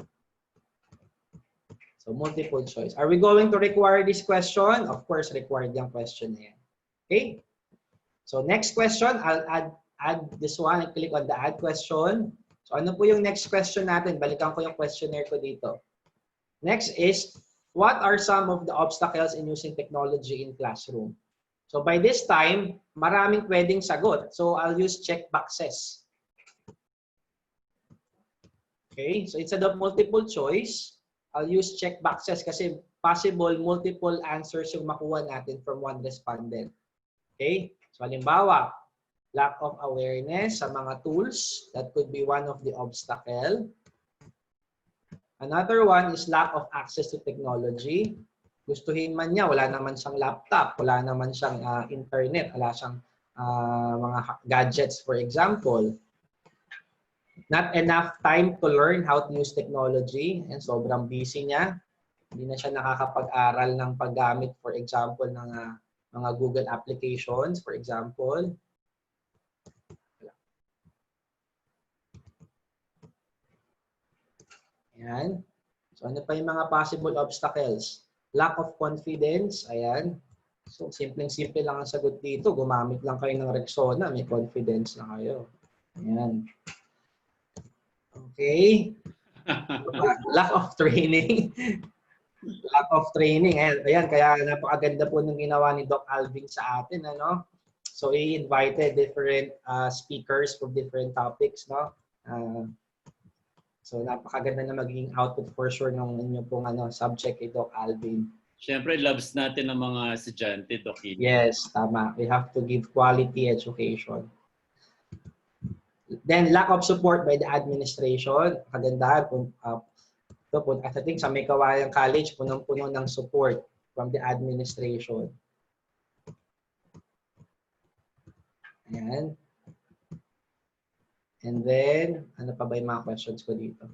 So, multiple choice. Are we going to require this question? Of course, required yung question na yan. Okay? So next question, I'll add this one. I click on the add question. So ano po yung next question natin? Balikan ko yung questionnaire ko dito. Next is, what are some of the obstacles in using technology in classroom? So by this time, maraming pwedeng sagot. So I'll use check boxes. Okay, so instead of multiple choice, I'll use check boxes kasi possible multiple answers yung makuha natin from one respondent. Okay? So halimbawa, lack of awareness sa mga tools. That could be one of the obstacle. Another one is lack of access to technology. Gustuhin man niya, wala naman siyang laptop, wala naman siyang internet, wala siyang mga gadgets, for example. Not enough time to learn how to use technology. And sobrang busy niya. Hindi na siya nakakapag-aral ng paggamit, for example, ng mga Google applications, for example. Ayan. So ano pa yung mga possible obstacles? Lack of confidence. Ayan. So simpleng-simple lang ang sagot dito. Gumamit lang kayo ng Rexona. May confidence na kayo. Ayan. Okay. Lack of training. Lack of training. Ayan, kaya napakaganda po nung ginawa ni Doc Alvin sa atin. So, he invited different speakers from different topics. No? So, napakaganda na magiging output for sure ng inyo pong subject kay Doc Alvin. Siyempre, loves natin ng mga estudyante, Doc. Yes, tama. We have to give quality education. Then, lack of support by the administration. Kagandahan kung I think sa May Kawayang College, punong-puno ng support from the administration. Ayan. And then, ano pa ba yung mga questions ko dito?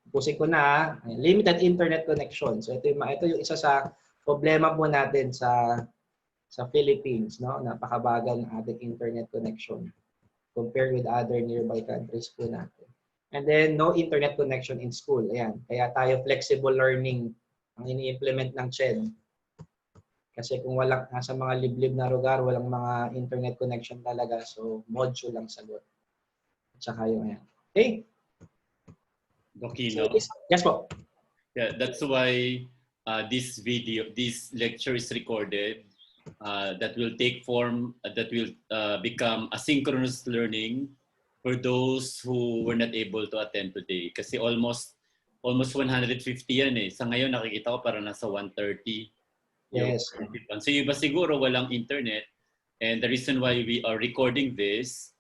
Pusin ko na, limited internet connection. So ito yung isa sa problema po natin sa Philippines, no? Napakabagal ng ating internet connection compared with other nearby countries po natin. And then, no internet connection in school. Ayan. Kaya tayo flexible learning ang ini-implement ng CHED. Kasi kung walang nasa mga liblib na lugar, walang mga internet connection talaga. So, module lang sagot. At saka yung ayan. Okay? Dokino. So, yes po. Yeah, that's why this lecture is recorded. That will take form, that will become asynchronous learning for those who were not able to attend today. Kasi almost 150 yan eh. Sa ngayon nakikita ko parang nasa 130. Yes. So yung iba siguro walang internet. And the reason why we are recording this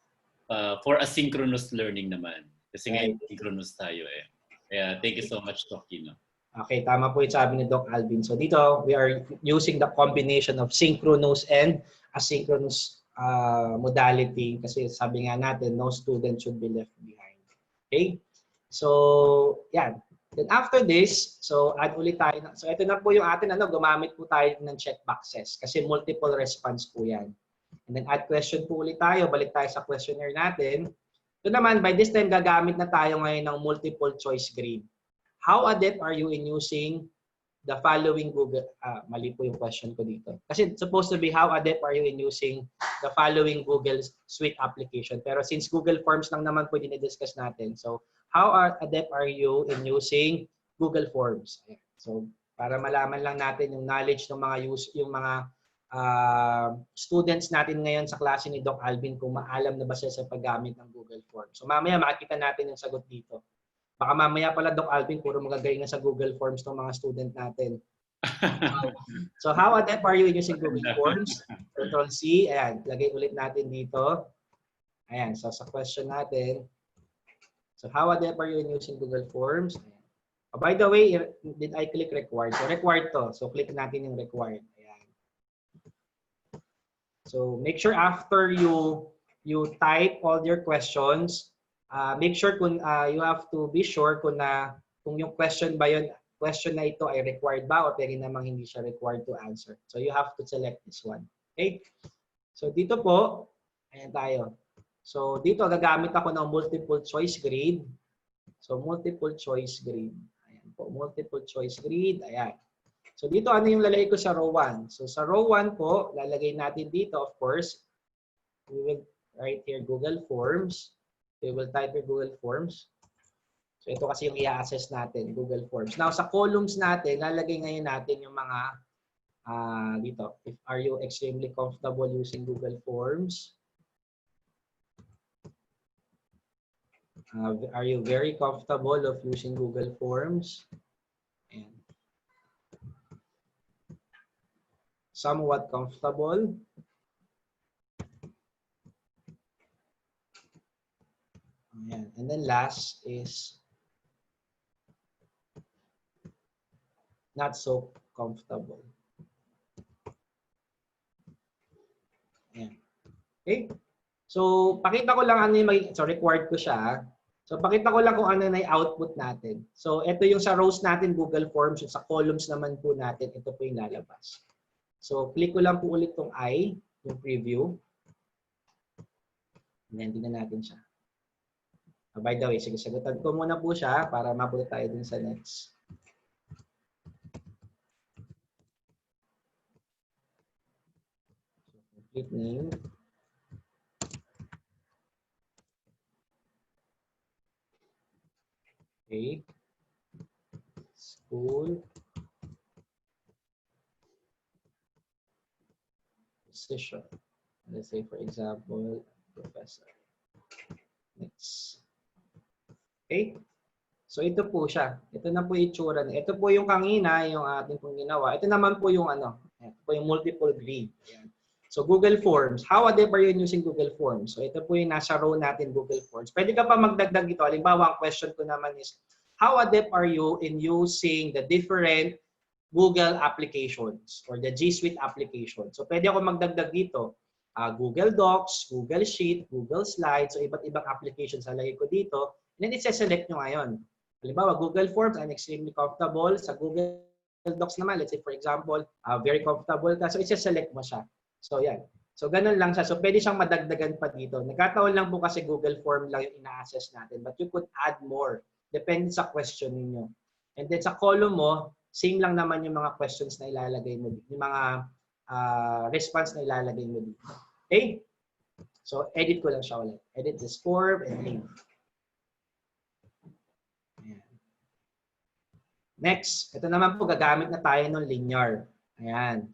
for asynchronous learning naman. Kasi ngayon synchronous tayo eh. Kaya thank you so much, Doc Kino. Okay, tama po yung sabi ni Doc Alvin. So dito, we are using the combination of synchronous and asynchronous modality kasi sabi nga natin, no student should be left behind. Okay? So, yan. Then after this, so add ulit tayo. So ito na po yung atin, gumamit po tayo ng checkboxes kasi multiple response po yan. And then add question po ulit tayo. Balik tayo sa questionnaire natin. Ito naman, by this time, gagamit na tayo ngayon ng multiple choice grade. How adept are you in using the following Google, mali po yung question ko dito. Kasi it's supposed to be how adept are you in using the following Google Suite application. Pero since Google Forms lang naman po dinidiscuss natin. So, how adept are you in using Google Forms? So, para malaman lang natin yung knowledge ng mga students natin ngayon sa klase ni Doc Alvin kung maalam na ba siya sa paggamit ng Google Forms. So, mamaya makikita natin yung sagot dito. Baka mamaya pala, Doc Alvin, puro magagaling na sa Google Forms ng mga student natin. So, how adept are you in using Google Forms? Control C. Ayan, lagay ulit natin dito. Ayan, so sa question natin. So, how adept are you in using Google Forms? Ayan. Oh, by the way, did I click required? So, required to. So, click natin yung required. Ayan. So, make sure after you type all your questions, make sure you have to be sure kung yung question na ito ay required ba o pwede namang hindi siya required to answer. So you have to select this one. Okay? So dito po, ayan tayo. So dito gagamit ako ng multiple choice grade. So multiple choice grade. Ayan po, multiple choice grade. Ayan. So dito ano yung lalagay ko sa row 1? So sa row 1 po, lalagay natin dito, of course, we will write here Google Forms. We will type your Google Forms. So ito kasi yung i-assess natin, Google Forms. Now sa columns natin, lalagay ngayon natin yung mga dito. Are you extremely comfortable using Google Forms? Are you very comfortable of using Google Forms? And somewhat comfortable. Ayan. And then last is not so comfortable. Ayan. Okay? So, pakita ko lang ano yung so required ko siya. So, pakita ko lang kung ano na yung output natin. So, ito yung sa rows natin, Google Forms. Yung sa columns naman po natin, ito po yung lalabas. So, click ko lang po ulit tong I, yung preview. And then, tingnan natin siya. By the way, sige, sagutan ko muna po siya para mabuti tayo dun sa next. So, complete name. Okay. School. Position. Let's say, for example, professor. Next. Okay? So ito po siya. Ito na po yung itsura. Ito po yung kanina, yung ating pong ginawa. Ito naman po yung ito po yung multiple grade. Ayan. So Google Forms. How adept are you using Google Forms? So ito po yung nasa row natin, Google Forms. Pwede ka pa magdagdag ito. Halimbawa, ang question ko naman is, how adept are you in using the different Google applications or the G Suite application? So pwede ako magdagdag dito. Google Docs, Google Sheet, Google Slides, so iba't ibang applications lagay ko dito. And then i-select nyo ngayon. Halimbawa, Google Forms, I'm extremely comfortable. Sa Google Docs naman, let's say for example, very comfortable ka. So i-select mo siya. So yan. So ganun lang siya. So pwede siyang madagdagan pa dito. Nagkataon lang po kasi Google Form lang yung ina-assess natin. But you could add more. Depende sa question ninyo. And then sa column mo, same lang naman yung mga questions na ilalagay mo dito. Yung mga response na ilalagay mo dito. Okay? So edit ko lang siya ulit. Edit this form and leave. Next, ito naman po, gagamit na tayo ng linear. Ayan.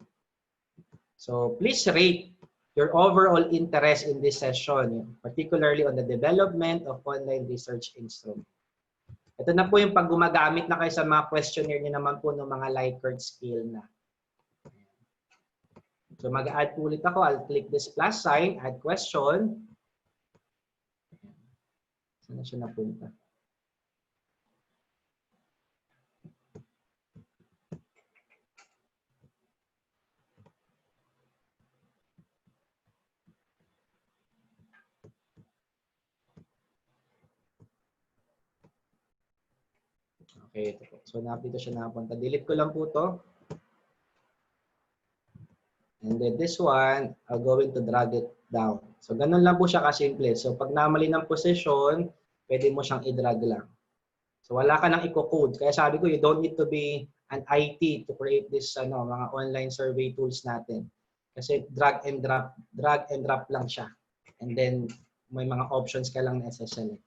So, please rate your overall interest in this session, particularly on the development of online research instrument. Ito na po yung pag gumagamit na kayo sa mga questionnaire nyo naman po ng mga Likert scale na. So mag-add po ulit ako. I'll click this plus sign, add question. Saan na siya napunta? Okay, ito po. So dito siya napunta. Delete ko lang po to. And then this one, I'll go to drag it down. So ganun lang po siya kasimple. So pag namali ng position, pwede mo siyang i-drag lang. So wala ka nang i-code. Kaya sabi ko, you don't need to be an IT to create this mga online survey tools natin. Kasi drag and drop lang siya. And then may mga options ka lang na select.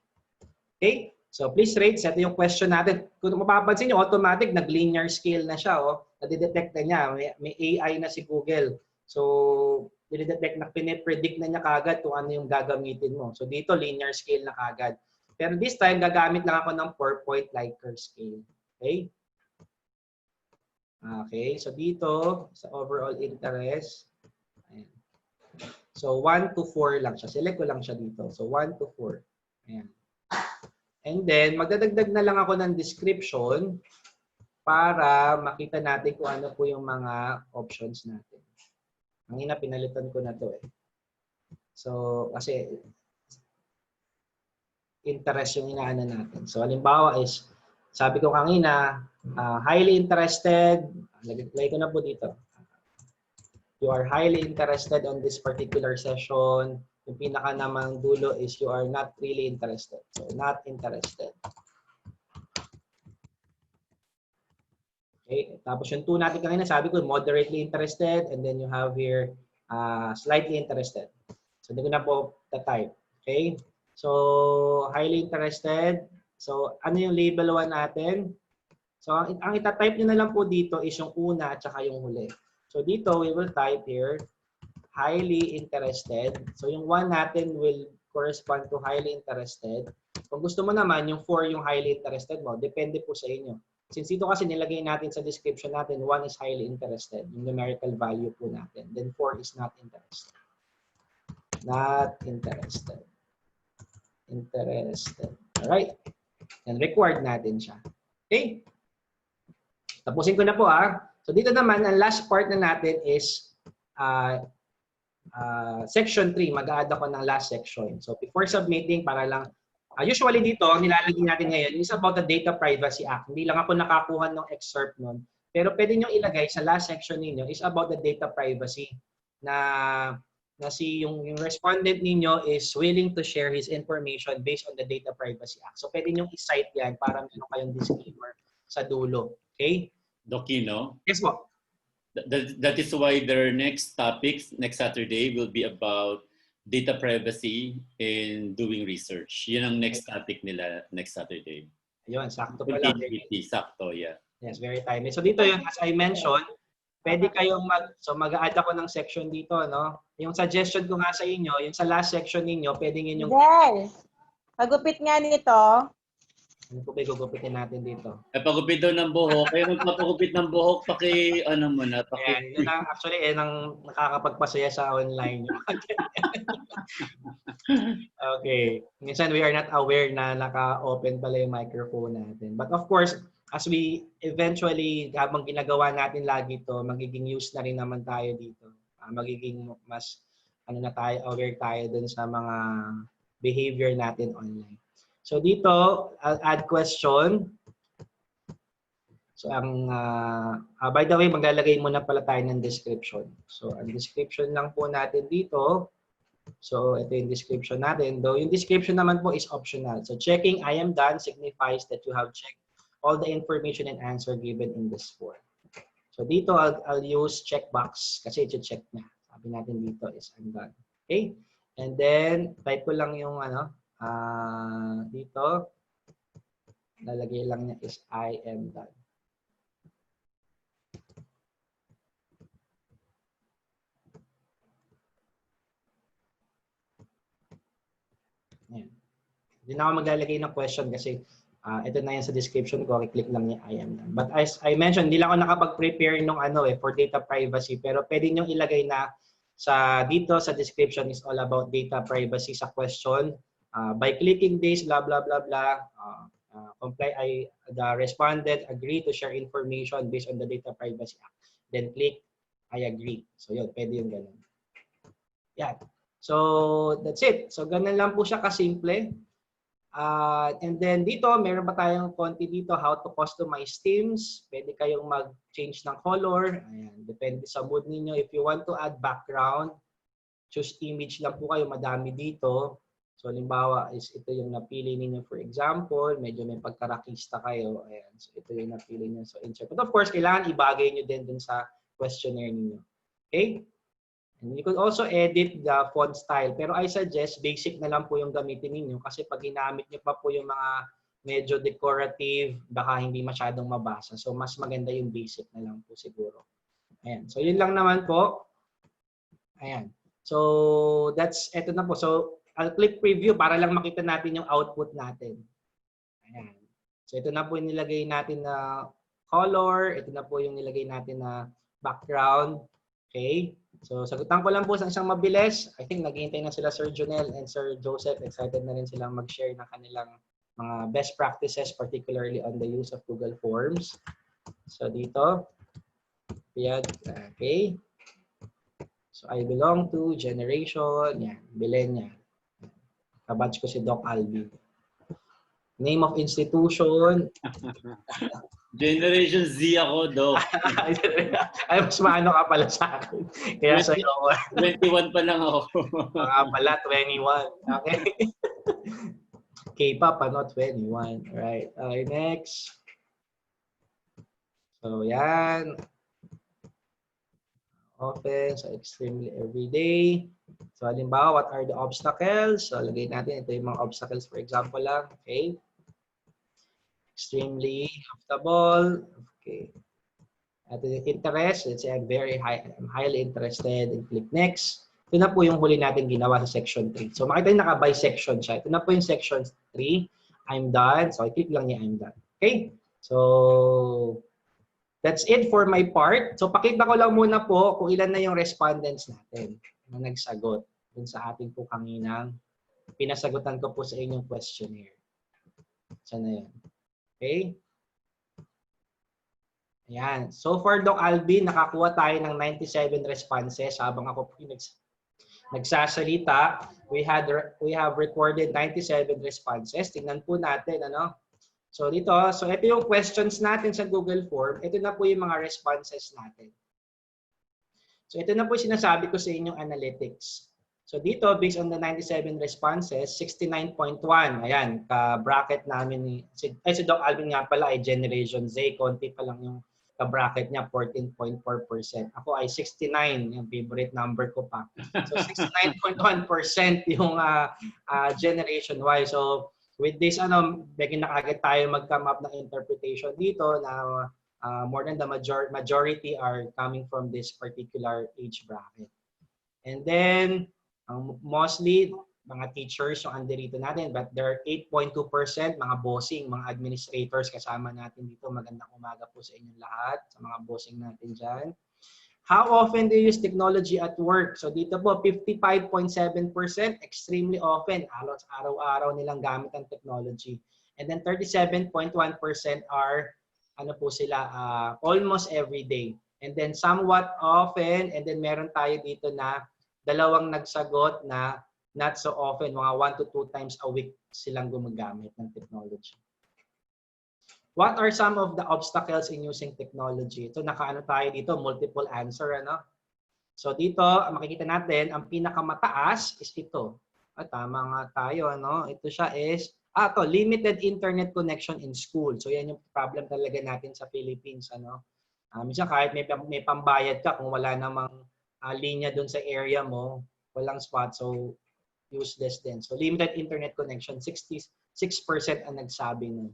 Okay? So please rate, set yung question natin. Kung mapapansin nyo, automatic, nag-linear scale na siya. Nadidetect na niya. May AI na si Google. So, dinidetect na, pinipredict na niya kagad kung ano yung gagamitin mo. So dito, linear scale na kagad. Pero this time, gagamit lang ako ng 4-point Likert scale. Okay? Okay, so dito, sa overall interest, ayan. So 1 to 4 lang siya. Select ko lang siya dito. So 1 to 4. Ayan. And then, magdadagdag na lang ako ng description para makita natin kung ano po yung mga options natin. Ang pinalitan ko na to eh. So, kasi interest yung inaano natin. So, halimbawa is, sabi ko kanina, highly interested, lagay ko na po dito. You are highly interested on this particular session. Yung pinaka namang dulo is you are not really interested. So, not interested. Okay. Tapos yung 2 natin kanina, sabi ko, moderately interested. And then you have here, slightly interested. So, hindi ko na po type. Okay. So, highly interested. So, ano yung label 1 natin? So, ang itatype nyo na lang po dito is yung una at saka yung huli. So, dito, we will type here, highly interested. So, yung 1 natin will correspond to highly interested. Kung gusto mo naman, yung 4 yung highly interested mo, depende po sa inyo. Since dito kasi nilagay natin sa description natin, 1 is highly interested, yung numerical value po natin. Then 4 is not interested. Not interested. Interested. Alright. And required natin siya. Okay? Tapusin ko na po So dito naman, ang last part na natin is section 3, mag-a-add ako ng last section. So before submitting, para lang, usually dito, nilalagay natin ngayon, is about the Data Privacy Act. Hindi lang ako nakakuha ng excerpt nun. Pero pwede nyo ilagay sa last section ninyo is about the data privacy na yung respondent ninyo is willing to share his information based on the Data Privacy Act. So pwede nyo i-cite yan para meron kayong disclaimer sa dulo. Okay? Dokino? Yes po. That is why their next topics next Saturday will be about data privacy and doing research. Yun ang next topic nila next Saturday. Ayun, sakto pala. Sakto, yeah. Yes, very timely. So dito yun, as I mentioned, pwede kayong mag-add ako ng section dito, no? Yung suggestion ko nga sa inyo, yung sa last section ninyo, pwedeng yun yung... Pagupit nga nito. Ano po ba gugupitin natin dito? Pagupit daw ng buhok. Kaya magpapagupit ng buhok, ano mo na. Ayan, yun lang, actually, nang nakakapagpasaya sa online. Okay. Minsan, we are not aware na naka-open pala yung microphone natin. But of course, as we eventually, habang ginagawa natin lagi to, magiging used na rin naman tayo dito. Magiging mas, aware tayo dun sa mga behavior natin online. So dito, I'll add question. So by the way, maglalagay muna pala tayo ng description. So ang description lang po natin dito. So ito yung description natin. Though yung description naman po is optional. So checking I am done signifies that you have checked all the information and answer given in this form. So dito I'll use checkbox kasi i-check niya. Sabi natin dito is I'm done. Okay? And then type ko lang yung dito, lalagay lang niya is I am done. Ayan. Hindi na ako maglalagay ng question kasi Ito na yan sa description ko. I-click lang niya I am done. But as I mentioned, hindi lang ako nakapag-prepare nung for data privacy. Pero pwede nyo ilagay na dito sa description is all about data privacy sa question. By clicking this, blah, blah, blah, blah, the respondent agree to share information based on the Data Privacy Act. Then click I agree. So yun, pwede yung ganun. Yan. So that's it. So ganun lang po siya kasimple. And then dito, meron pa tayong konti dito, how to customize themes. Pwede kayong mag-change ng color. Ayan, depende sa mood ninyo. If you want to add background, choose image lang po kayo, madami dito. So, halimbawa, is ito yung napili ninyo. For example, medyo may pagkarakista kayo. Ayan, so ito yung napili niyo. So, insert. But of course, kailangan ibagay nyo din dun sa questionnaire ninyo. Okay? And you could also edit the font style. Pero I suggest, basic na lang po yung gamitin ninyo. Kasi pag ginamit nyo pa po yung mga medyo decorative, baka hindi masyadong mabasa. So, mas maganda yung basic na lang po siguro. Ayan. So, yun lang naman po. Ayan. So, eto na po. So, I'll click preview para lang makita natin yung output natin. Ayan. So, ito na po yung nilagay natin na color. Ito na po yung nilagay natin na background. Okay. So, sagutan ko lang po sa isang mabilis. I think naghihintay na sila Sir Jonel and Sir Joseph. Excited na rin silang mag-share ng kanilang mga best practices, particularly on the use of Google Forms. So, dito. Okay. So, I belong to generation. Yan. Millennial. Kabatch ko si Doc Albi. Name of institution. Generation Z ako, Doc. Ay, mas maano ka pala sa akin. Kaya sa'yo, 21 pa lang ako. pala, 21. Okay. K-pop, ano, 21. Right. Okay, next. So, yan. Often, so extremely everyday. So, halimbawa, what are the obstacles? So, lagay natin, ito yung mga obstacles, for example lang. Okay. Extremely comfortable. Okay. At the interest, let's say I'm highly interested, and click next. Ito na po yung huli natin ginawa sa section 3. So, makita nyo naka-by section siya. Ito na po yung section 3. I'm done. So, i-click lang niya, I'm done. Okay. So, that's it for my part. So, pakita ko lang muna po kung ilan na yung respondents natin na nagsagot dun sa ating po kaninang pinasagutan ko po sa inyong questionnaire. Saan na yan? Okay? Ayan. So far, Doc Alvin, nakakuha tayo ng 97 responses habang ako po nagsasalita. We have recorded 97 responses. Tingnan po natin, ano? So dito, so ito yung questions natin sa Google Form. Ito na po yung mga responses natin. So ito na po sinasabi ko sa inyong analytics. So dito, based on the 97 responses, 69.1. Ayan, ka-bracket namin si Doc Alvin nga pala ay Generation Z. Konti pa lang yung ka-bracket niya, 14.4%. Ako ay 69, yung favorite number ko pa. So 69.1% yung Generation Y. So with this, begin na kagad tayo mag-come up ng interpretation dito na more than the majority are coming from this particular age bracket. And then, mostly, mga teachers yung andirito natin, but there are 8.2% mga bossing, mga administrators kasama natin dito. Magandang umaga po sa inyong lahat, sa mga bossing natin dyan. How often do you use technology at work? So dito po, 55.7%, extremely often. Halos araw-araw nilang gamit ang technology. And then 37.1% are, almost every day. And then somewhat often, and then meron tayo dito na dalawang nagsagot na not so often, mga 1 to 2 times a week silang gumagamit ng technology. What are some of the obstacles in using technology? Ito, nakaano tayo dito, multiple answer, ano? So dito, makikita natin, ang pinakamataas is ito. Tama nga tayo, ano? Ito siya is, limited internet connection in school. So yan yung problem talaga natin sa Philippines, ano? Minsan kahit may pambayad ka, kung wala namang linya doon sa area mo, walang spot, so useless din. So limited internet connection, 66% ang nagsabi nun.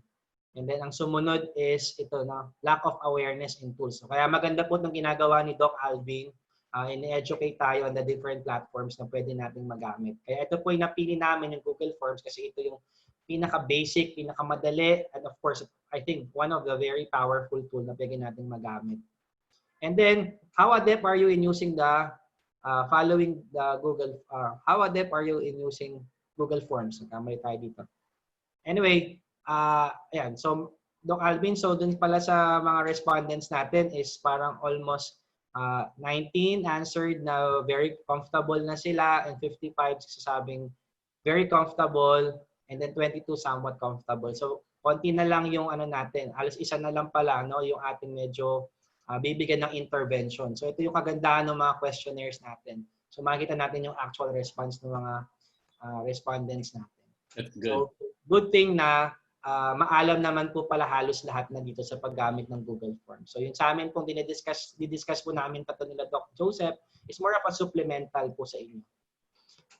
And then ang sumunod is ito na lack of awareness in tools. So, kaya maganda po itong ginagawa ni Doc Alvin. In-educate tayo on the different platforms na pwede nating magamit. Kaya ito po yung napili namin yung Google Forms kasi ito yung pinaka-basic, pinaka-madali, and of course, I think one of the very powerful tool na pwede natin magamit. And then, how adept are you in using the following the Google, how adept are you in using Google Forms? Nagkamali tayo dito. Anyway, ayan. So, Doc Alvin, so dun pala sa mga respondents natin is parang almost 19 answered na very comfortable na sila and 55 sasabing very comfortable and then 22 somewhat comfortable. So, konti na lang yung ano natin. Alas isa na lang pala no, yung ating medyo bibigyan ng intervention. So, ito yung kagandahan ng mga questionnaires natin. So, makikita natin yung actual response ng mga respondents natin. That's good. So, good thing na maalam naman po pala halos lahat na dito sa paggamit ng Google Forms. So, yun sa amin pong didiscuss po namin pato nila Doc Joseph is more of a supplemental po sa inyo.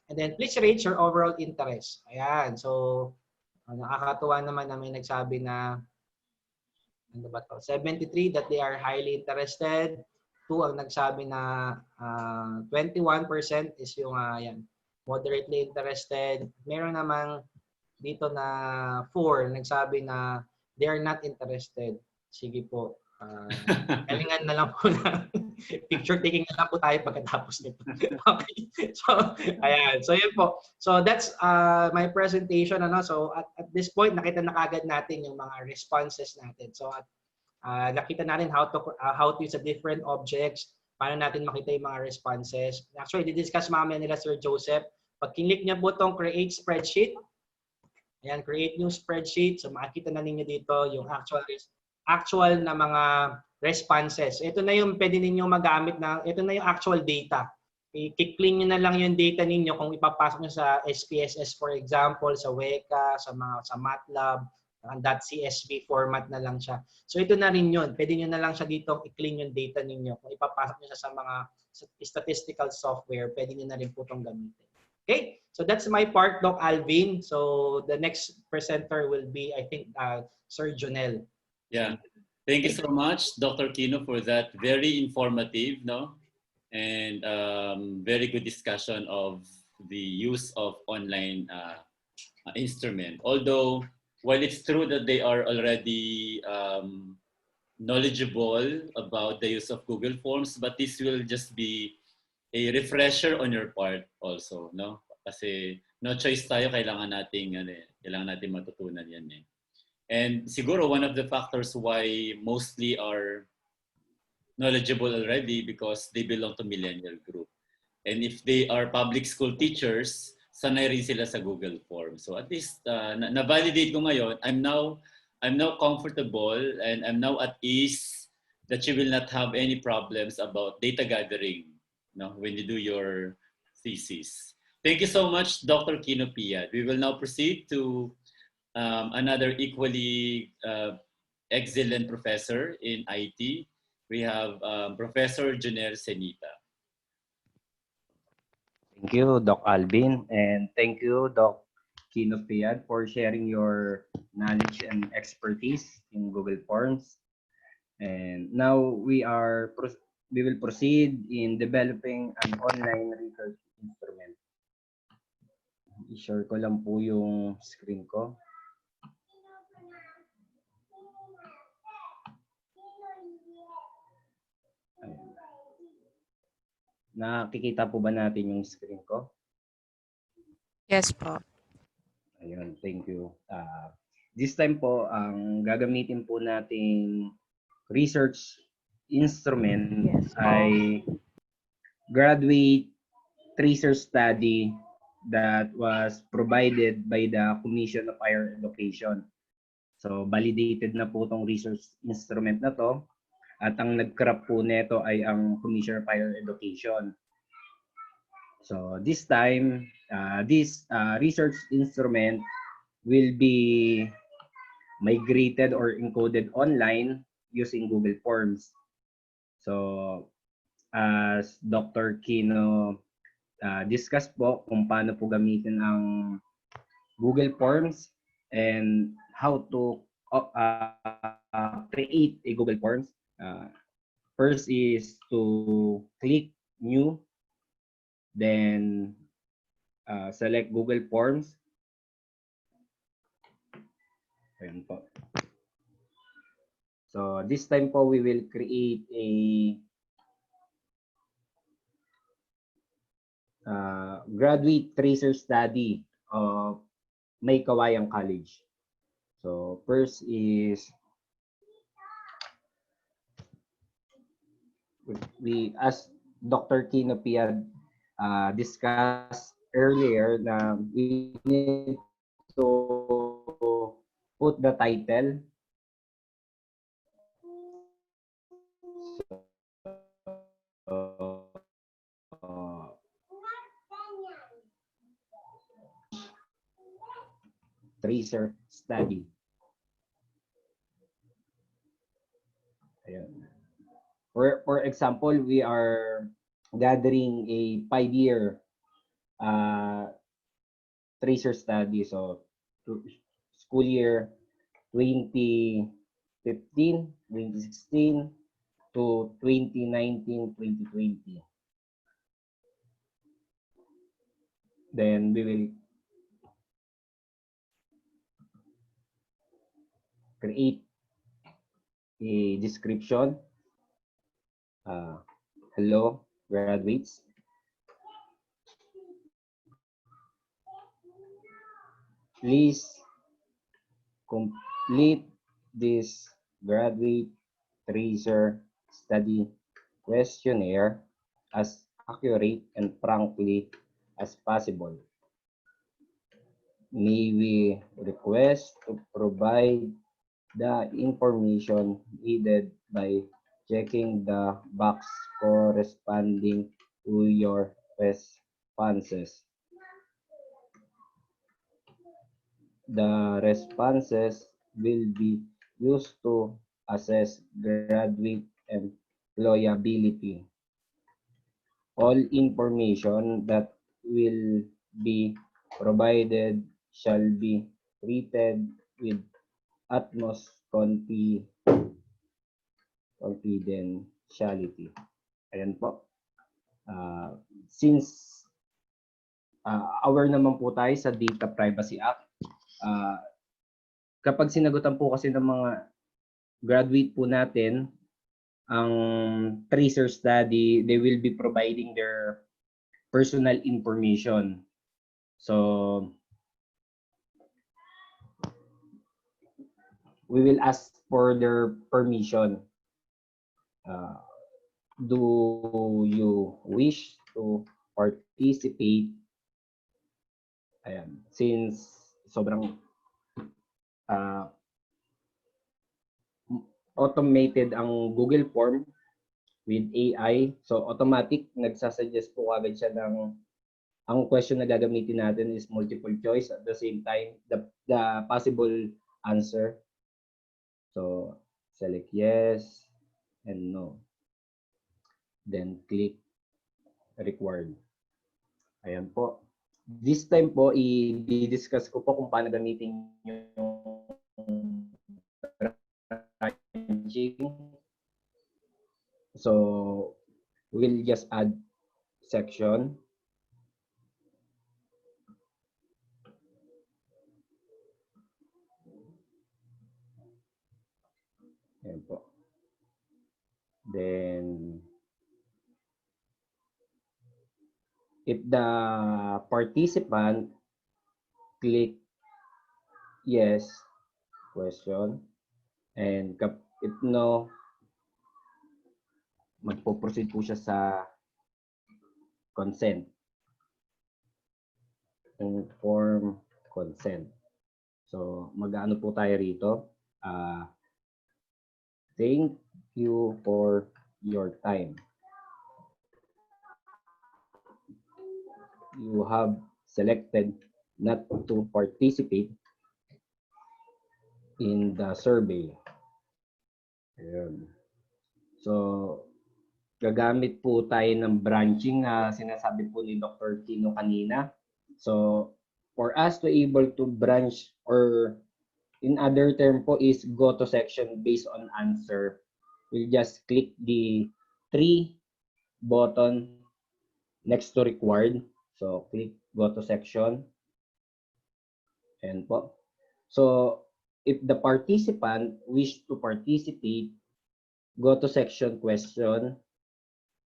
And then, please rate your overall interest. Ayan. So, nakakatuwa naman na may nagsabi na ano ba to? 73 that they are highly interested. 2 ang nagsabi na 21% is yung yan, moderately interested. Meron namang dito na 4 nagsabi na they are not interested. Sige po. Galingan na lang po na picture taking na lang po tayo pagkatapos nito. Okay. So, ayan. So, yun po. So, that's my presentation. Ano? So, at this point, nakita na kagad natin yung mga responses natin. So, nakita natin how to use the different objects, paano natin makita yung mga responses. Actually, didiscuss mamaya nila Sir Joseph. Pag kinlik niya po itong create spreadsheet, ayan, create new spreadsheet. So, makikita na ninyo dito yung actual na mga responses. Ito na yung pwede ninyong magamit na, ito na yung actual data. I-click nyo na lang yung data ninyo kung ipapasok nyo sa SPSS, for example, sa Weka, sa MATLAB, ang .csv format na lang siya. So ito na rin yun. Pwede nyo na lang siya dito i-clean yung data ninyo. Kung ipapasok nyo siya sa mga statistical software, pwede nyo na rin po itong gamitin. Okay? So that's my part, Doc Alvin. So the next presenter will be, I think, Sir Jonel. Yeah. Thank you so much, Dr. Kino, for that very informative, no, and very good discussion of the use of online instrument. Although, while it's true that they are already knowledgeable about the use of Google Forms, but this will just be a refresher on your part also, no? Kasi no choice tayo, kailangan nating matutunan yan eh. And siguro one of the factors why mostly are knowledgeable already because they belong to millennial group. And if they are public school teachers, sanay rin sila sa Google Forms. So at least na-validate ko ngayon, I'm now comfortable and I'm now at ease that you will not have any problems about data gathering, no, when you do your thesis. Thank you so much, Dr. Kino Piat. We will now proceed to another equally excellent professor in IT. We have Professor Junel Senita. Thank you, Doc Alvin, and thank you, Doc Kino Piad, for sharing your knowledge and expertise in Google Forms. And now we will proceed in developing an online research instrument. I-share ko lang po yung screen ko. Ayan. Nakikita po ba natin yung screen ko? Yes po. Ayun, thank you. This time po, ang gagamitin po nating research instrument ay graduate research study that was provided by the Commission of Higher Education. So, validated na po itong research instrument na to. At ang nag-craft po nito ay ang Commission of Higher Education. So this time, this research instrument will be migrated or encoded online using Google Forms. So as Dr. Kino discussed po kung paano po gamitin ang Google Forms and how to create a Google Forms. First is to click new, then select Google Forms. Ayan po. So this time po we will create a graduate tracer study of May Kawayang College. So first is we, as Dr. Kinopia discussed earlier, na we need to put the title. Tracer study. Ayan. For example, we are gathering a 5-year tracer study. So school year 2015, 2016 to 2019, 2020. Then we will create a description. Hello, graduates. Please complete this graduate tracer study questionnaire as accurate and frankly as possible. May we request to provide the information needed by checking the box corresponding to your responses. The responses will be used to assess graduate employability. All information that will be provided shall be treated with utmost confidentiality. Ayan po. Since aware naman po tayo sa Data Privacy Act, kapag sinagutan po kasi ng mga graduate po natin ang tracer study, they will be providing their personal information. So we will ask for their permission. Do you wish to participate? Ayan. Since sobrang automated ang Google Form with AI, so automatic nagsasuggest po agad siya ng ang question na gagamitin natin is multiple choice, at the same time the possible answer. So select yes and no, then click required. Ayan po. This time po i-discuss ko po kung paano gamitin yung branching. So we'll just add section. Ayan po. Then if the participant click yes question, and if no, magpo-proceed po siya sa consent. Inform consent. So mag-ano po tayo rito. Thank you for your time. You have selected not to participate in the survey. Ayan. So, gagamit po tayo ng branching na sinasabi po ni Dr. Kino kanina. So, for us to able to branch, or in other term po is go to section based on answer, we'll just click the 3 button next to required. So, click go to section. Ayan po. So, if the participant wish to participate, go to section question.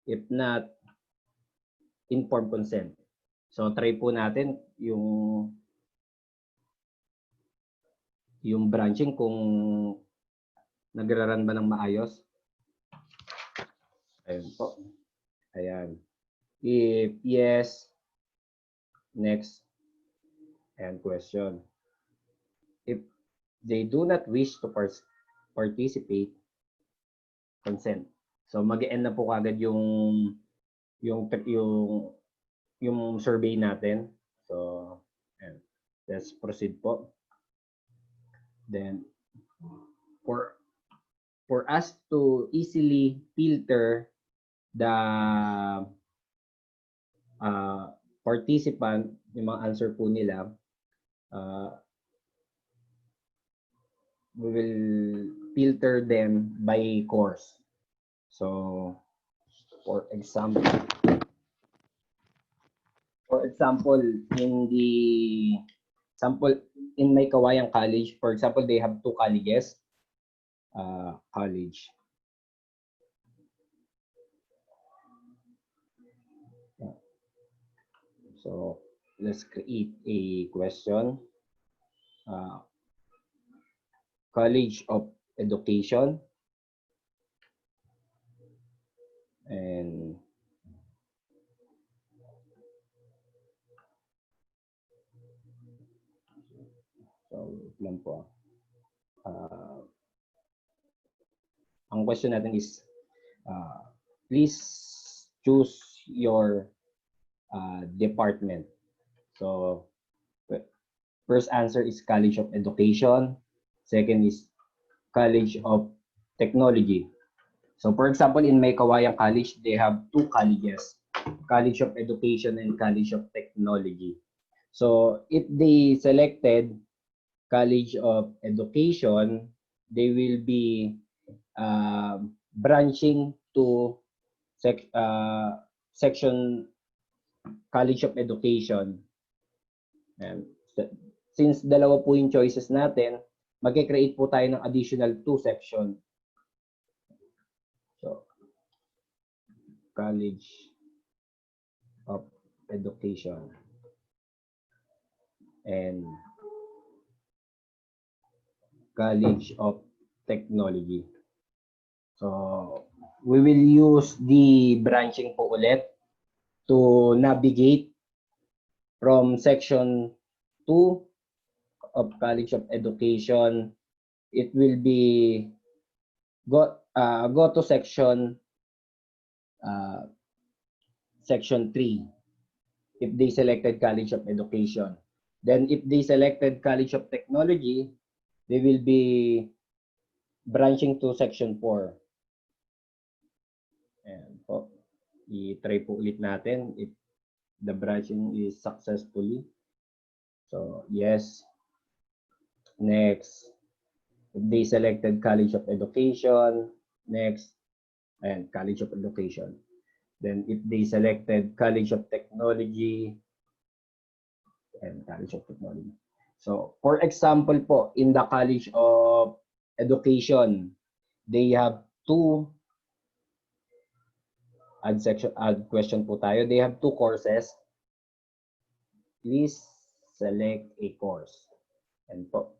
If not, inform consent. So try po natin yung branching kung nagra-run ba ng maayos. Ayun po. Ayan. If yes, next, and question. If they do not wish to participate, consent. So mag-end na po kagad yung survey natin. So, and let's proceed po. Then for us to easily filter the participant, yung mga answer po nila, we will filter them by course. So, for example, in the sample in my Kawayan College, for example, they have 2 colleges. College. So let's create a question. College of Education, and so lang po. Ang question natin is, please choose your department. So first answer is College of Education. Second is College of Technology. So for example, in my Kawayan College, they have 2 colleges, College of Education and College of Technology. So if they selected College of Education, they will be branching to section College of Education. And since dalawa po yung choices natin, mag-create po tayo ng additional 2 section. So, College of Education and College of Technology. So, we will use the branching po ulit to navigate from section 2 of College of Education. It will be go to section 3 if they selected College of Education. Then if they selected College of Technology, they will be branching to section 4. Ayan po. I-try po ulit natin if the branching is successfully. So, yes. Next. If they selected College of Education, next. And College of Education. Then if they selected College of Technology, and College of Technology. So, for example po, in the College of Education, they have 2 add question po tayo. They have 2 courses. Please select a course. And po.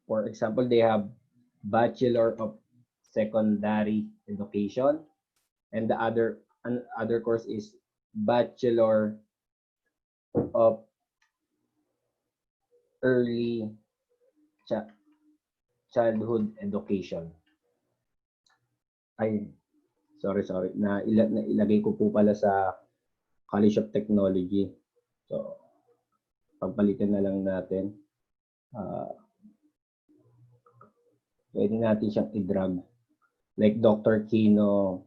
For example, they have Bachelor of Secondary Education, and the other course is Bachelor of Early Childhood Education. Ay, sorry. Ilagay ko po pala sa College of Technology. So, pagpalitan na lang natin. Pwede natin siyang i-drag. Like Dr. Kino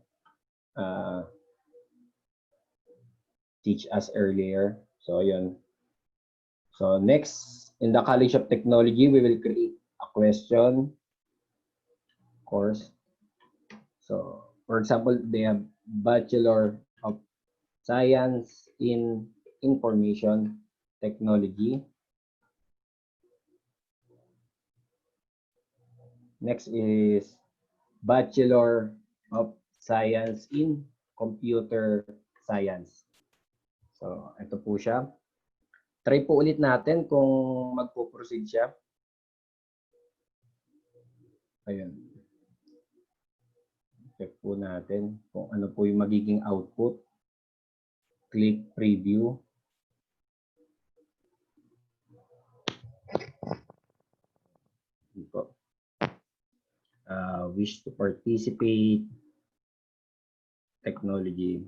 teach us earlier. So, yun. So, next, in the College of Technology, we will create a question course. So, for example, they have Bachelor of Science in Information Technology. Next is Bachelor of Science in Computer Science. So, ito po siya. Try po ulit natin kung magpo-proceed siya. Ayun. Check po natin kung ano po yung magiging output. Click preview. Po. Wish to participate. Technology.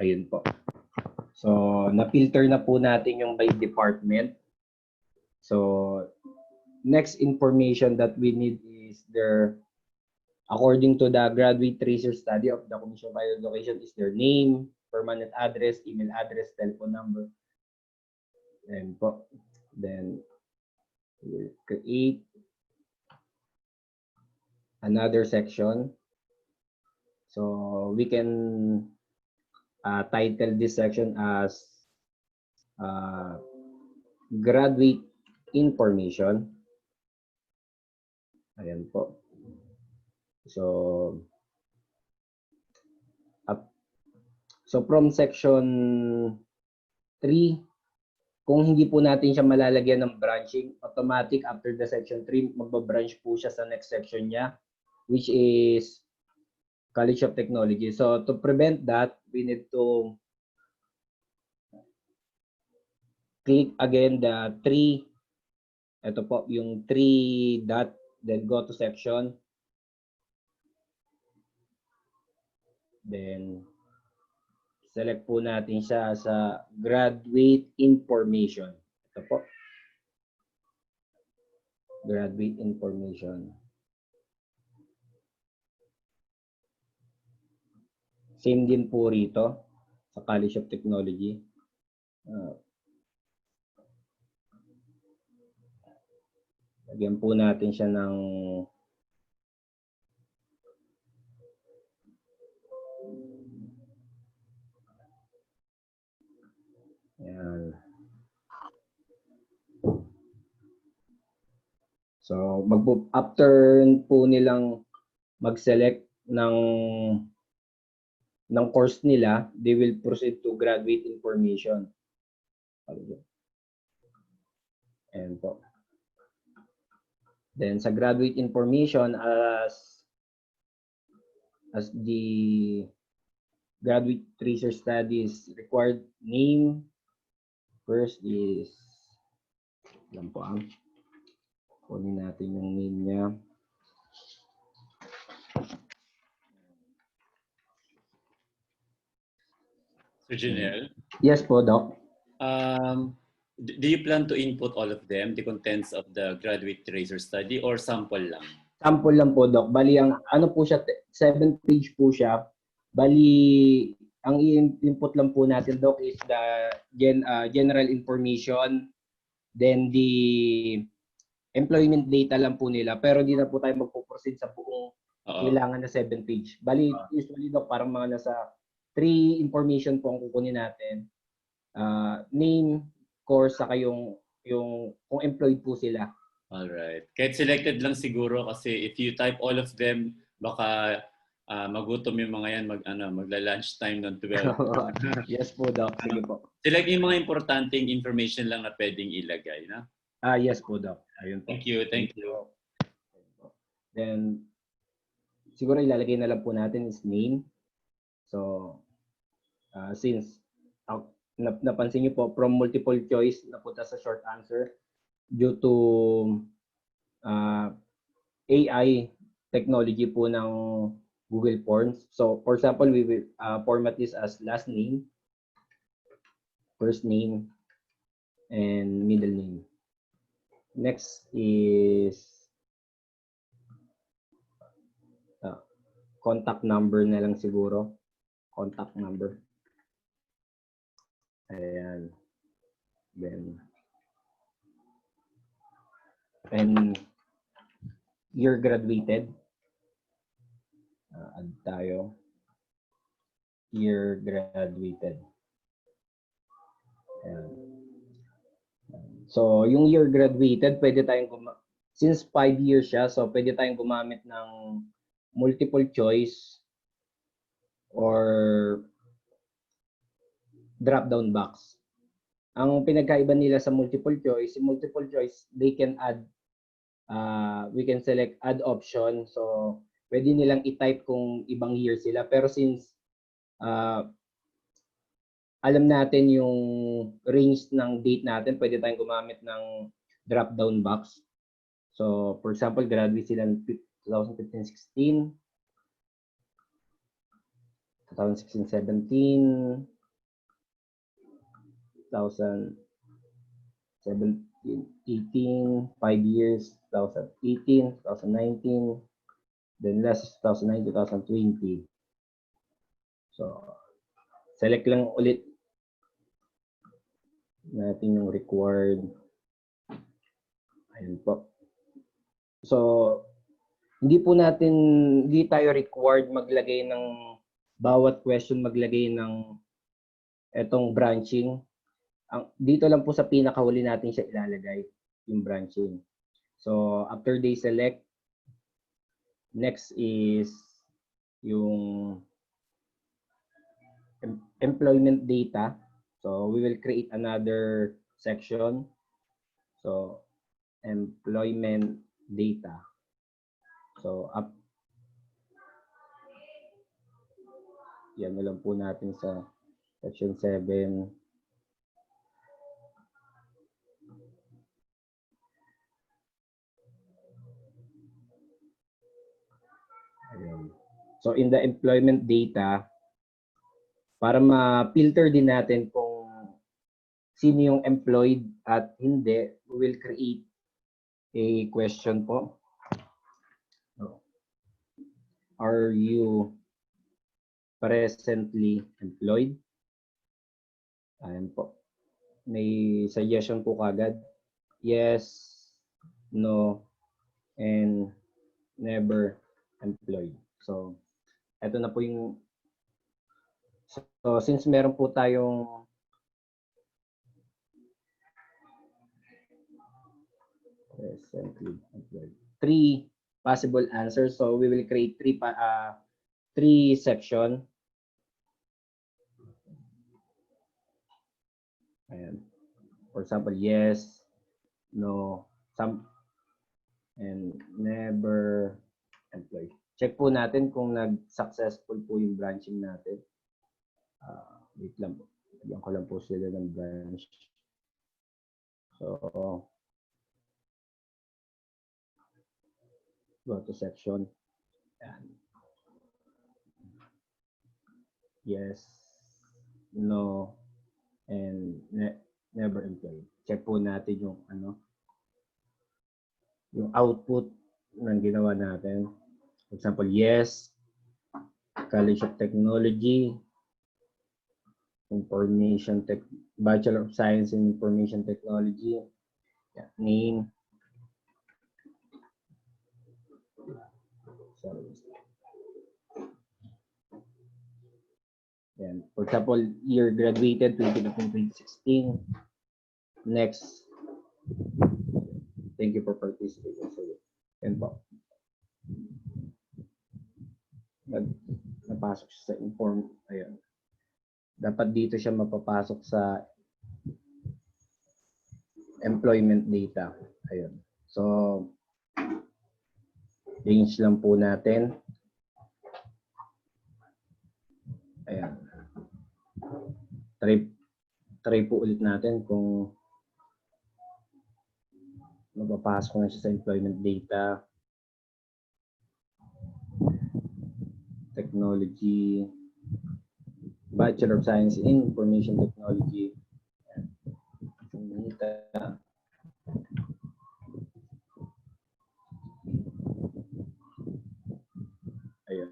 Ayun po. So, na-filter na po natin yung by department. So, next information that we need is their, according to the graduate tracer study of the Commission of Higher Education, is their name, permanent address, email address, telephone number. And po. Then, we'll create another section. So, we can title this section as graduate information. Ayan po. So, from section 3, kung hindi po natin siya malalagyan ng branching, automatic after the section 3, magbabranch po siya sa next section niya, which is College of Technology. So, to prevent that, we need to click again the 3. Ito po, yung 3 dot, then go to section. Then, select po natin siya sa graduate information. Ito po. Graduate information. Same din po rito sa College of Technology. Lagyan po natin siya ng ayan. So, after po nilang mag-select ng course nila, they will proceed to graduate information. And po. Then sa graduate information, as the graduate tracer studies required name, first is, alam po ang, kunin natin yung name niya. So Janelle, Yes po, Doc. do you plan to input all of them, the contents of the graduate tracer study, or sample lang? Sample lang po, Doc. Bali, ang ano po siya, 7-page po siya. Bali, ang input lang po natin, Doc, is the general information, then the employment data lang po nila. Pero hindi na po tayo magpo-proceed sa buong kailangan na 7-page. Bali, usually, Doc, parang mga nasa 3 information po ang kukunin natin. Name, course, saka yung kung employed po sila. Alright. Kahit selected lang siguro kasi if you type all of them, baka magutom yung mga yan magla-lunch time ng 12. Yes po, Doc. Sige po. Select yung mga importanteng information lang na pwedeng ilagay, na? Yes po, Doc. Ayun po. Thank you. Then, siguro ilalagay na lang po natin is name. So, since napansin niyo po, from multiple choice, napunta sa short answer due to AI technology po ng Google Forms. So, for example, we will format this as last name, first name, and middle name. Next is contact number na lang siguro. Contact number. Ayan. Then, and year graduated. Add tayo. Year graduated. Ayan. So, yung year graduated, pwede tayong since 5 years siya, so pwede tayong gumamit ng multiple choice or drop-down box. Ang pinagkaiba nila sa multiple choice, they can add, we can select add option. So, pwede nilang i-type kung ibang year sila. Pero since alam natin yung range ng date natin, pwede tayong gumamit ng drop-down box. So, for example, graduate sila ng 2015-16, 2016-17, 2017-18, 5 years, 2018, 2019, then last is 2019-2020. So, select lang ulit natin yung required. Ayun po. So, hindi tayo required maglagay ng bawat question, maglagay ng etong branching. Dito lang po sa pinakahuli natin siya ilalagay, yung branching. So, after they select, next is yung employment data. So, we will create another section. So, employment data. So, yan na lang po natin sa section 7. Ayan. So, in the employment data, para ma-filter din natin kung sino yung employed at hindi, we will create a question po. Are you presently employed? Ayan po. May suggestion po kagad. Yes, no, and never employed. So, ito na po yung so since meron po tayong presently employed, 3 possible answers, so we will create 3 section. Ayan. For example, yes, no, some, and never employed. Check po natin kung nag-successful po yung branching natin. Wait lang po. Bigyan ko lang po sila ng branch. So, go to section. Ayan. Yes, no, and never employed. Check po natin yung yung output ng ginawa natin. For example, yes, College of Technology, Bachelor of Science in Information Technology, yeah, name. Sorry. Yan. For example, year graduated 2015-2016. Next. Thank you for participating. So, yan po. Napasok siya sa inform. Ayan. Dapat dito siya mapapasok sa employment data. Ayun. So, change lang po natin. Ayan. Try po ulit natin kung mapapasok na siya sa employment data. Technology. Bachelor of Science in Information Technology. Ayun.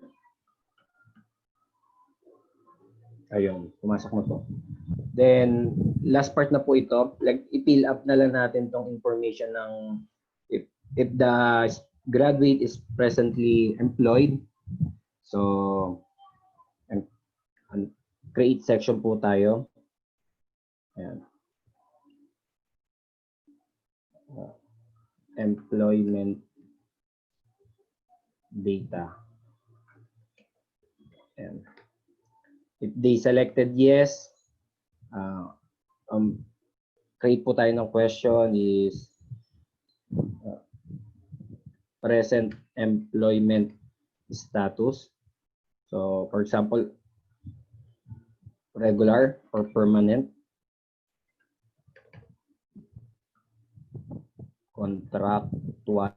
Ayun, pumasok na po. Then, last part na po ito, like i-fill up na lang natin tong information ng if the graduate is presently employed. So, create section po tayo. Ayan. employment data. And if they selected yes, create po tayo ng question is present employment status. So, for example, regular or permanent, contractual,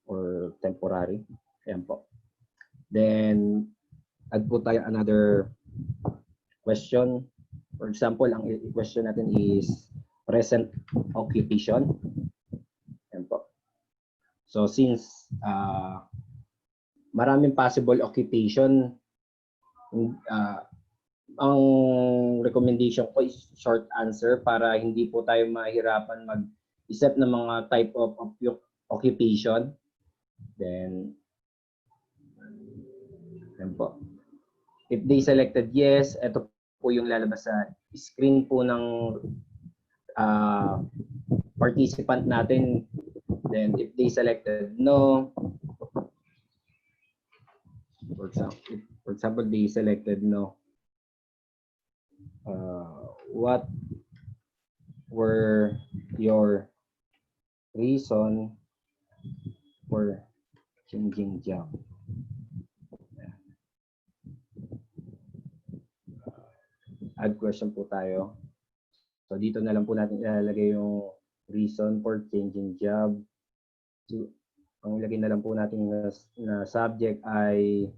or temporary. Ayan po. Then, add po tayo another question. For example, ang question natin is present occupation. Ayan po. So, since maraming possible occupation, ang recommendation ko is short answer para hindi po tayo mahirapan mag-isip ng mga type of occupation. Then, yan po. If they selected yes, ito po yung lalabas sa screen po ng participant natin. Then, if they selected no, for example, they selected no, what were your reason for changing job? Add question po tayo. So dito na lang po natin ilalagay yung reason for changing job. So, ang ilagay na lang po natin na subject ay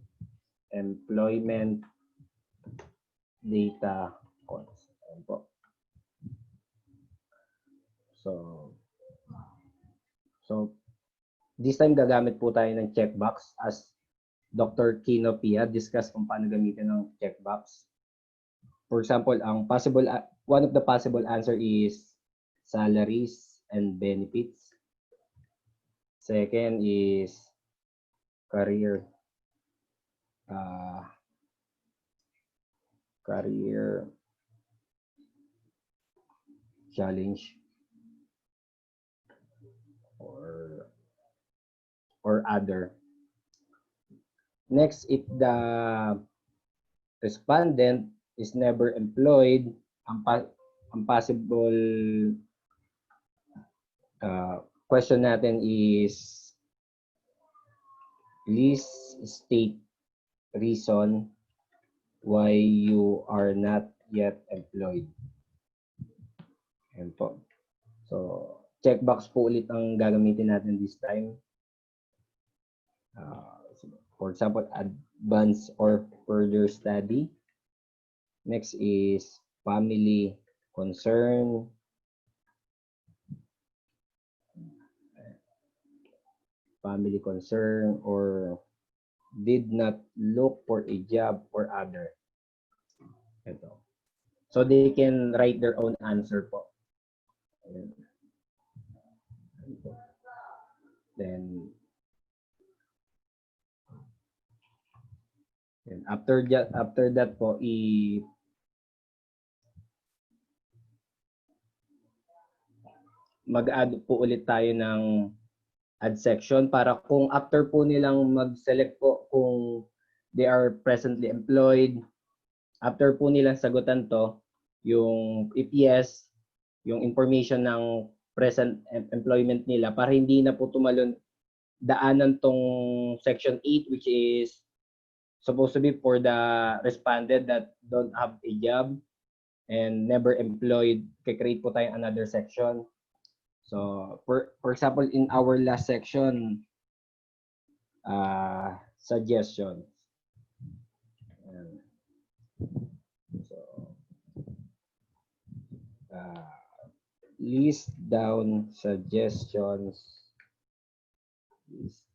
employment data codes. Ayan po. So this time gagamit po tayo ng checkbox as Dr. Kino Pia discuss kung paano gamitin ng checkbox. For example, one of the possible answer is salaries and benefits. Second is career challenge or other. Next, if the respondent is never employed, ang possible question natin is please state reason why you are not yet employed. Ayan po. So, checkbox po ulit ang gagamitin natin this time. For example, advance or further study. Next is family concern. Family concern or did not look for a job or other. Ito. So they can write their own answer po. Then after that po mag-add po ulit tayo ng add section para kung after po nilang mag-select po kung they are presently employed, after po nilang sagutan to, yung if yes, yung information ng present employment nila para hindi na po tumalon daanan tong section 8 which is supposed to be for the responded that don't have a job and never employed. Kikreate po tayo another section. So, for example, in our last section, suggestions. So, list down suggestions. List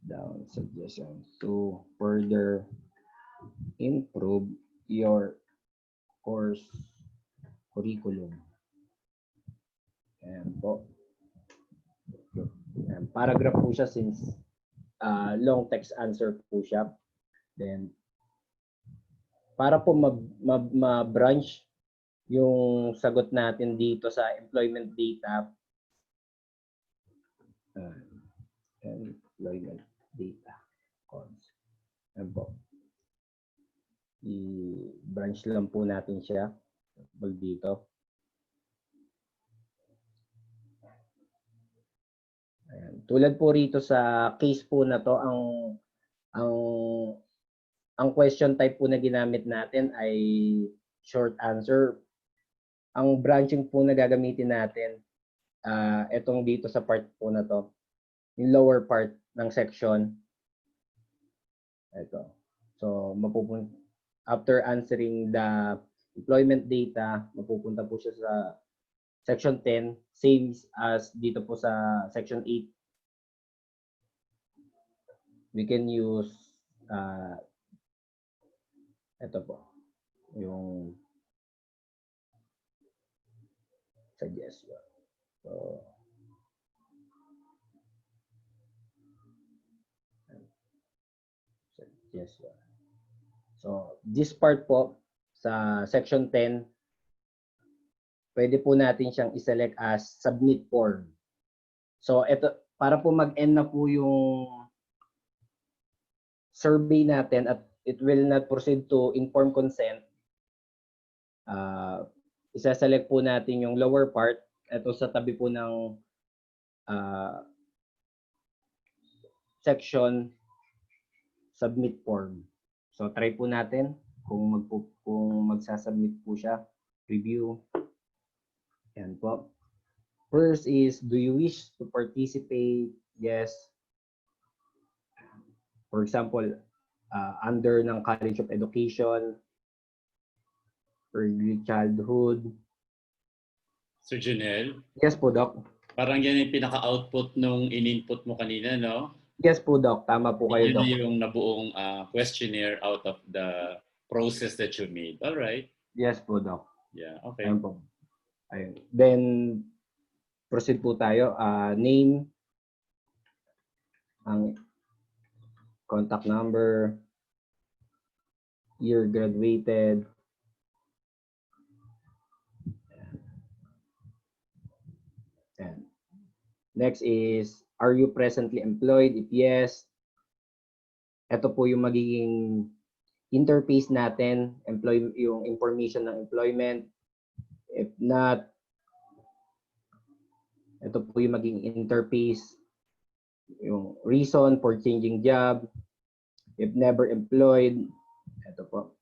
down suggestions to further improve your course curriculum. Ayan po. Ayan, paragraph po siya since long text answer po siya. Then, para po ma-branch yung sagot natin dito sa employment data. Employment data. Ayan po. I-branch lang po natin siya. Dito. Ayan. Tulad po rito sa case po na to, ang question type po na ginamit natin ay short answer. Ang branching po na gagamitin natin, etong dito sa part po na to, yung lower part ng section. Ito. So, after answering the employment data, mapupunta po siya sa section 10, same as dito po sa section 8. We can use ito po, yung suggestion. So, suggestion. So, this part po, sa section 10, pwede po natin siyang iselect as submit form. So, ito, para po mag-end na po yung survey natin at it will not proceed to informed consent, isa-select po natin yung lower part. Ito sa tabi po ng section submit form. So, try po natin kung magsasubmit po siya. Review. Yan po. First is, do you wish to participate? Yes. For example, under ng College of Education, early childhood. Sir Junel, Yes po, Doc. parang yan yung pinaka-output nung in-input mo kanina, no? Yes po, Doc. Tama po kayo, Yun Doc. na yung nabuong questionnaire out of the process that you made. All right. Yes po, Doc. Yeah, okay. Ayun po. Ayun. Then, proceed po tayo. Name, ang contact number, year graduated. And next is, are you presently employed? If yes, ito po yung magiging interface natin, yung information ng employment. If not, ito po yung magiging interface, yung reason for changing job. If never employed, ito po.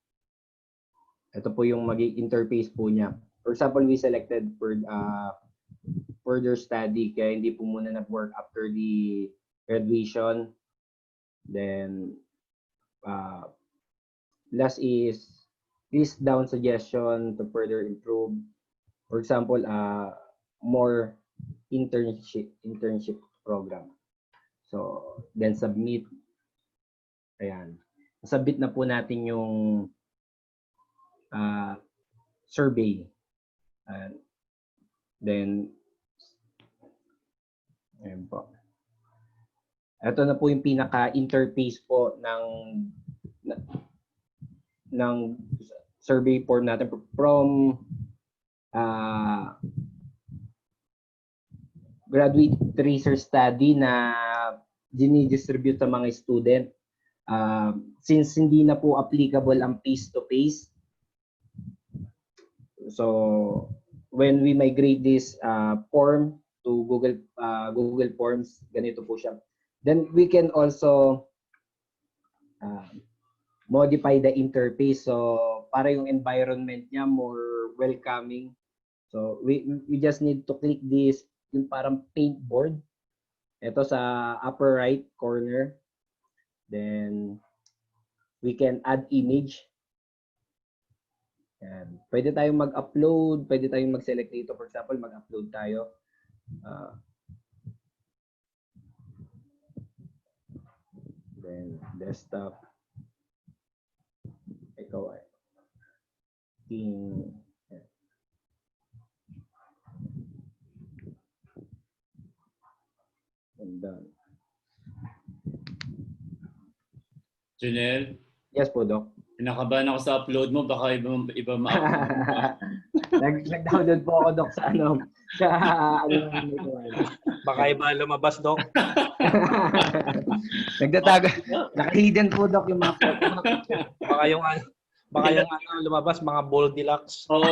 Ito po yung magiging interface po niya. For example, we selected for further study, kaya hindi po muna nag-work after the graduation. Then, last is list down suggestion to further improve. For example, more internship program. So, then submit. Ayan. Submit na po natin yung survey. Then, ayan po. Ito na po yung pinaka-interface po ng survey form natin from graduate research study na dinidistribute sa mga student. Since hindi na po applicable ang face-to-face, so when we migrate this form to Google Forms, ganito po siya. Then we can also modify the interface, so para yung environment niya more welcoming. So we just need to click this, yung parang paintboard. Ito sa upper right corner. Then we can add image. Yan. Pwede tayong mag-upload, pwede tayong mag-select dito. For example, mag-upload tayo. Then desktop. Ikaw ay and done. Junel, Yes po, Doc. Kinakabahan ako sa upload mo, baka iba ma-upload mo pa. Nag-download po ako, Doc, sa ano lang ito. Baka iba lumabas, Doc. Nagtatago. Naka-hidden po, Doc, yung mga photo. Baka yung lumabas, mga Goldilocks. Oo.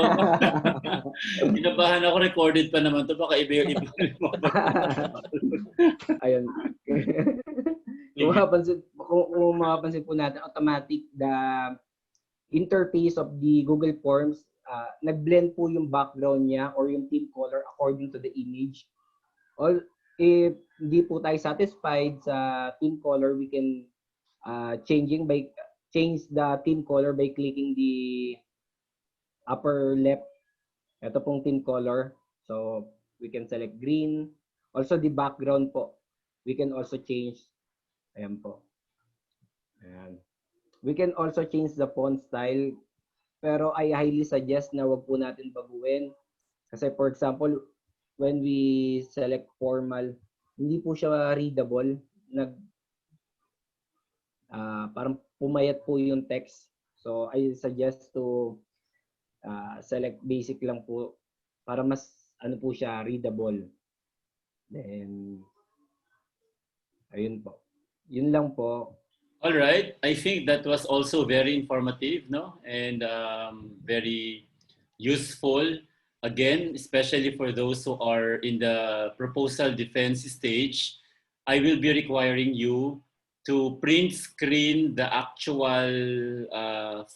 Kinabahan ako, recorded pa naman to, baka iba yung lumabas. Ayun. Kung mapapansin po natin, automatic the interface of the Google Forms, nag-blend po yung background niya or yung theme color according to the image. If hindi po tayo satisfied sa theme color, we can change the theme color by clicking the upper left. Ito pong theme color. So we can select green. Also the background po, we can also change. Ayan po. Ayan. We can also change the font style. Pero I highly suggest na wag po natin baguhin. Kasi for example, when we select formal, hindi po siya readable. Parang pumayat po yung text. So I suggest to select basic lang po para mas po siya readable. Then ayun po. Yun lang po. All right. I think that was also very informative, no? And very useful. Again, especially for those who are in the proposal defense stage, I will be requiring you to print screen the actual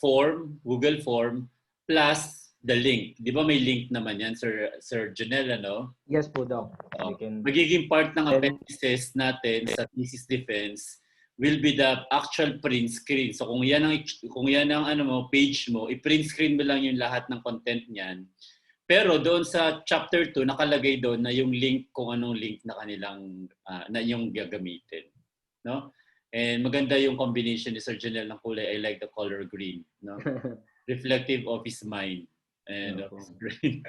form, Google form, plus the link. Di ba may link naman yan, Sir Janelle, ano? Yes po, Doc. Magiging part ng appendices natin sa thesis defense will be the actual print screen. So kung yan ang page mo, i-print screen mo lang yung lahat ng content niyan. Pero doon sa chapter 2 nakalagay doon na yung link kung anong link na kanilang na yung gagamitin, no? And maganda yung combination ni Sir Janelle ng kulay. I like the color green, no? Reflective of his mind and of his brain.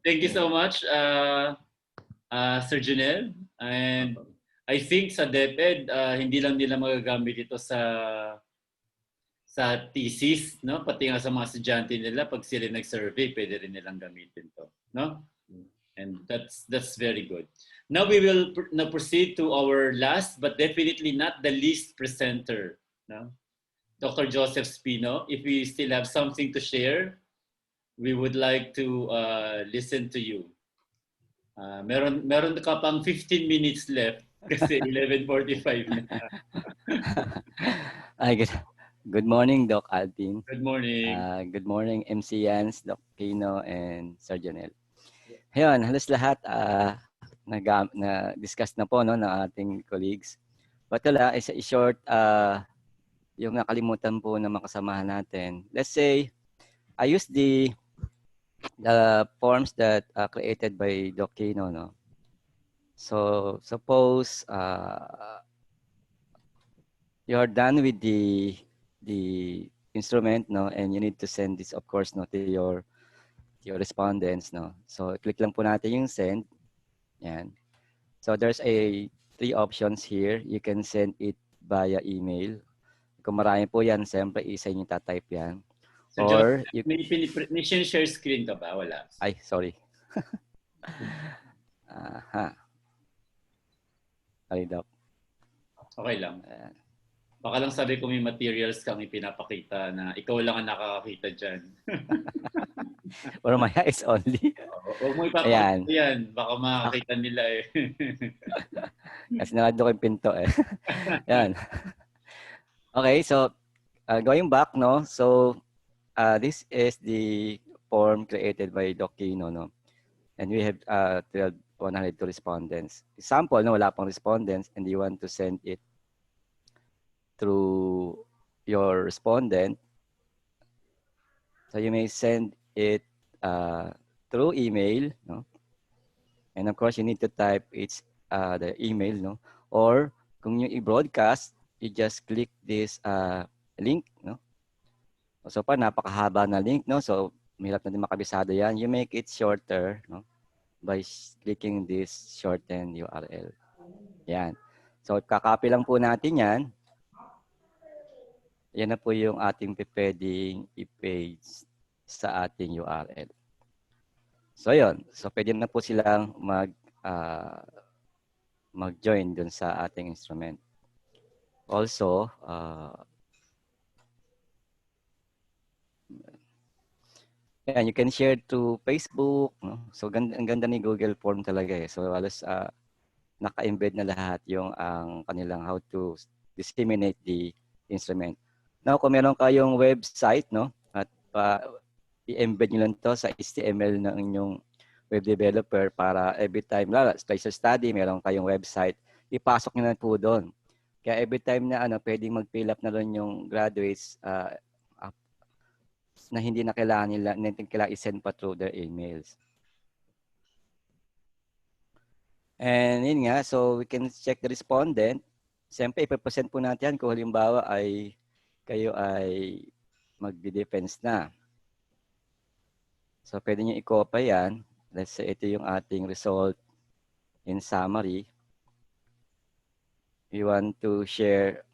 Thank you so much, Sir Janelle. And I think sa DepEd, hindi lang nila magagamit ito sa thesis, no? Pati nga sa mga estudyante nila, pag sila nag-survey, pwede rin nilang gamitin to, no? And that's very good. Now we will now proceed to our last, but definitely not the least presenter, no? Dr. Joseph Spino. If we still have something to share, we would like to listen to you. Meron ka pang 15 minutes left kasi 11:45 na. Good morning, Doc Alvin. Good morning. Good morning, MC Yans, Doc Kino, and Sir Janelle. Ayun, halos lahat na-discuss na po, no, ng ating colleagues. But wala, isa short yung nakalimutan po ng makasamahan natin. Let's say, I use the forms that created by Doc Kino, no? So suppose you're done with the instrument, no, and you need to send this, of course, no, to your respondents, no. So click lang po natin yung send. Yan. So there's 3 options here. You can send it via email. Kung marami po yan, siyempre isa yung tatype yan. So or John, may share screen ka ba? Wala. Ay, sorry. Aha. Sorry, Doc. Okay lang. Baka lang sabi ko may materials kang ipinapakita na ikaw lang ang nakakakita dyan. Or my eyes only. Huwag mo ipapakita yan. Baka makakita nila eh. Kasi narado ko yung pinto eh. Yan. Okay, so going back, no? So this is the form created by Doc Kino, no? And we have 102 respondents. Example, no, wala pang respondents and you want to send it through your respondent. So you may send it through email, no? And of course, you need to type the email, no? Or kung yung i-broadcast, you just click this link, no? So pa napakahaba na link, no? So mahirap na din makabisado yan. You make it shorter, no? By clicking this shorten URL. Yan. So kakopy lang po natin yan. yan na po yung ating pwedeng i-paste sa ating URL. So yun, so pwede na po silang mag-join dun sa ating instrument. Also, yan, you can share to Facebook. No? So ang ganda ni Google Form talaga eh. So halos naka-embed na lahat yung ang kanilang how to disseminate the instrument. Now, kung meron kayong website, no, at i-embed nyo lang to sa HTML ng inyong web developer para every time, sa study, meron kayong website, ipasok nyo na po doon. Kaya every time na pwedeng mag-fill up na doon yung graduates na hindi na kailangan nila, hindi kailangan i-send pa through their emails. And yun nga, so we can check the respondent. Siyempre, ipapresent po natin kung halimbawa ay kayo ay magdi-defense na. So, pwede nyo i-copy yan. Let's say, ito yung ating result in summary. You want to share,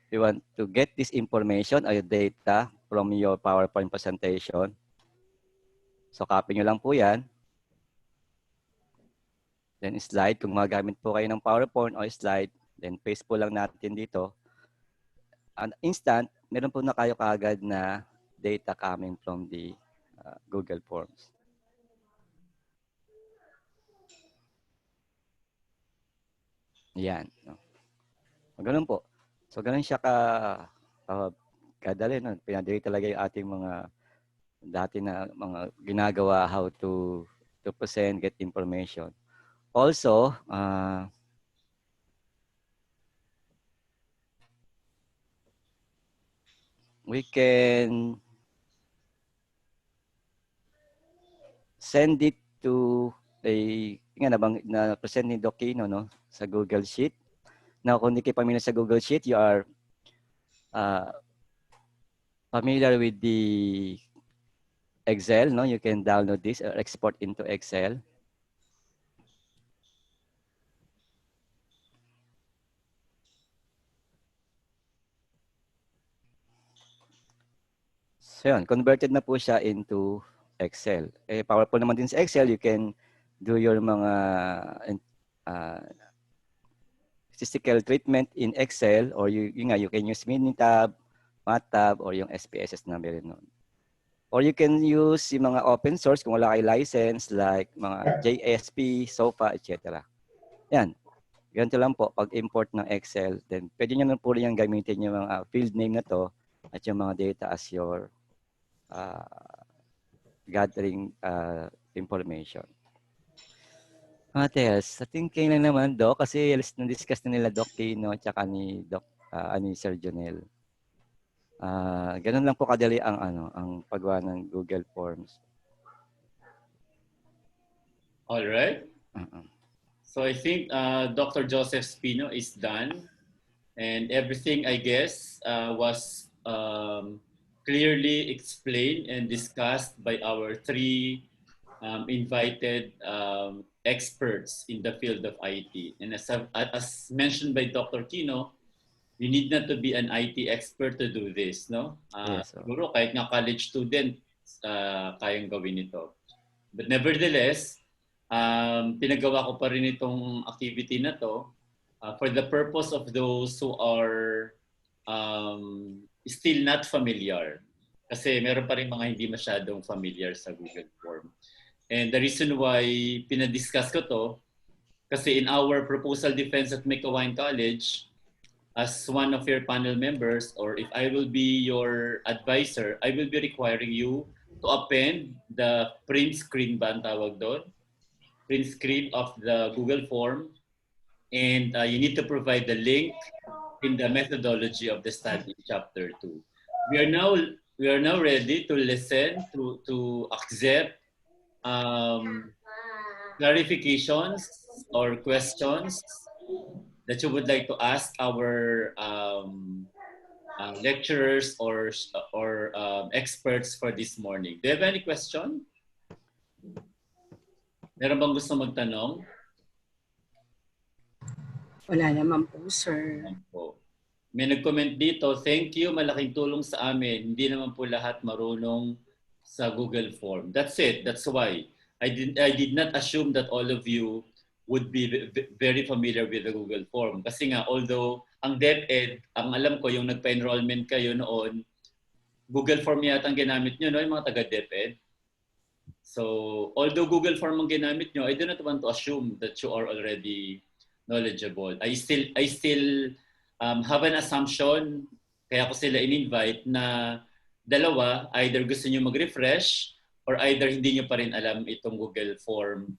you want to get this information or data from your PowerPoint presentation. So, copy nyo lang po yan. Then, slide. Kung magamit po kayo ng PowerPoint o slide, then paste po lang natin dito. An instant, meron po na kayo kaagad na data coming from the Google Forms. Yan. No? Ganun po. So, ganun siya kadali. No? Pinadali talaga yung ating mga dati na mga ginagawa how to present, get information. Also, we can send it to na present ni Doc Kino, no, sa Google Sheet. Now, kung hindi kayo familiar sa Google Sheet, you are familiar with the Excel, no? You can download this or export into Excel. So yun, converted na po siya into Excel. Eh, powerful naman din sa Excel, you can do your mga statistical treatment in Excel or you can use Minitab, Matab, or yung SPSS na meron nun. Or you can use yung mga open source kung wala kayo license like mga JSP, SOFA, etc. Yan. Ganito lang po, pag-import ng Excel, then pwede nyo na po rin yung gamitin yung mga field name na to at yung mga data as your gathering information. What else? I think kayo lang naman, Doc, kasi na-discuss na nila Doc Kino at saka ni Doc, ni Sir Jonel. Ganun lang po kadali ang paggawa ng Google Forms. All right. So I think Dr. Joseph Spino is done, and everything, I guess, was clearly explained and discussed by our three invited experts in the field of IT. And as mentioned by Dr. Kino, you need not to be an IT expert to do this, no? Yes, siguro kahit nga college student, kayang gawin ito. But nevertheless, pinagawa ko pa rin itong activity na to for the purpose of those who are still not familiar. Kasi meron pa rin mga hindi masyadong familiar sa Google Form. And the reason why pinadiscuss ko to, kasi in our proposal defense at McElwain College, as one of your panel members, or if I will be your advisor, I will be requiring you to append the print screen ba ang tawag doon? Print screen of the Google Form. And you need to provide the link in the methodology of the study chapter 2. We are now ready to listen, to accept clarifications or questions that you would like to ask our lecturers or experts for this morning. Do you have any question? Meron bang gusto magtanong? Wala naman po, sir. Po. May nag-comment dito, thank you, malaking tulong sa amin. Hindi naman po lahat marunong sa Google Form. That's it. That's why. I did not assume that all of you would be very familiar with the Google Form. Kasi nga, although ang DepEd, ang alam ko, yung nagpa-enrollment kayo noon, Google Form yata ang ginamit nyo, no? Yung mga taga-DepEd. So, although Google Form ang ginamit nyo, I do not want to assume that you are already knowledgeable. I still have an assumption, kaya ko sila in-invite na dalawa, either gusto nyo mag-refresh or either hindi nyo pa rin alam itong Google Form.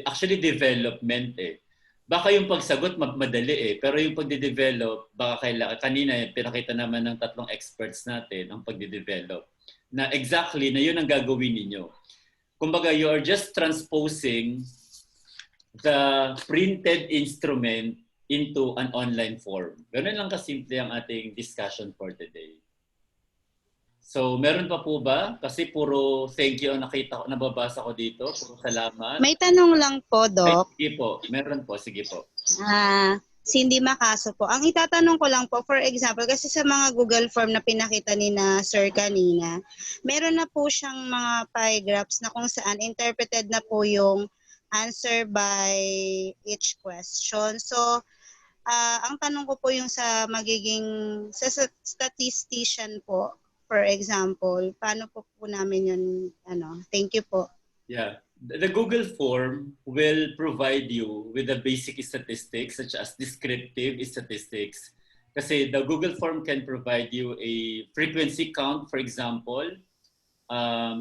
Actually, development eh. Baka yung pagsagot madali eh, pero yung pagde-develop, baka kailangan, kanina pinakita naman ng tatlong experts natin ang pagde-develop. Na exactly, na yun ang gagawin ninyo. Kumbaga, you are just transposing the printed instrument into an online form. Ganun lang kasimple ang ating discussion for today. So, meron pa po ba? Kasi puro thank you ang nakita ko, nababasa ko dito. Puro salamat. May tanong lang po, Ay, Doc. sige po. Meron po. Sige po. Cindy Macaso po. Ang itatanong ko lang po, for example, kasi sa mga Google Form na pinakita ni na Sir kanina, meron na po siyang mga paragraphs na kung saan interpreted na po yung answer by each question. So, ang tanong ko po yung sa magiging, sa statistician po, for example, paano po namin yun, thank you po. Yeah. The Google form will provide you with the basic statistics such as descriptive statistics. Kasi the Google form can provide you a frequency count, for example.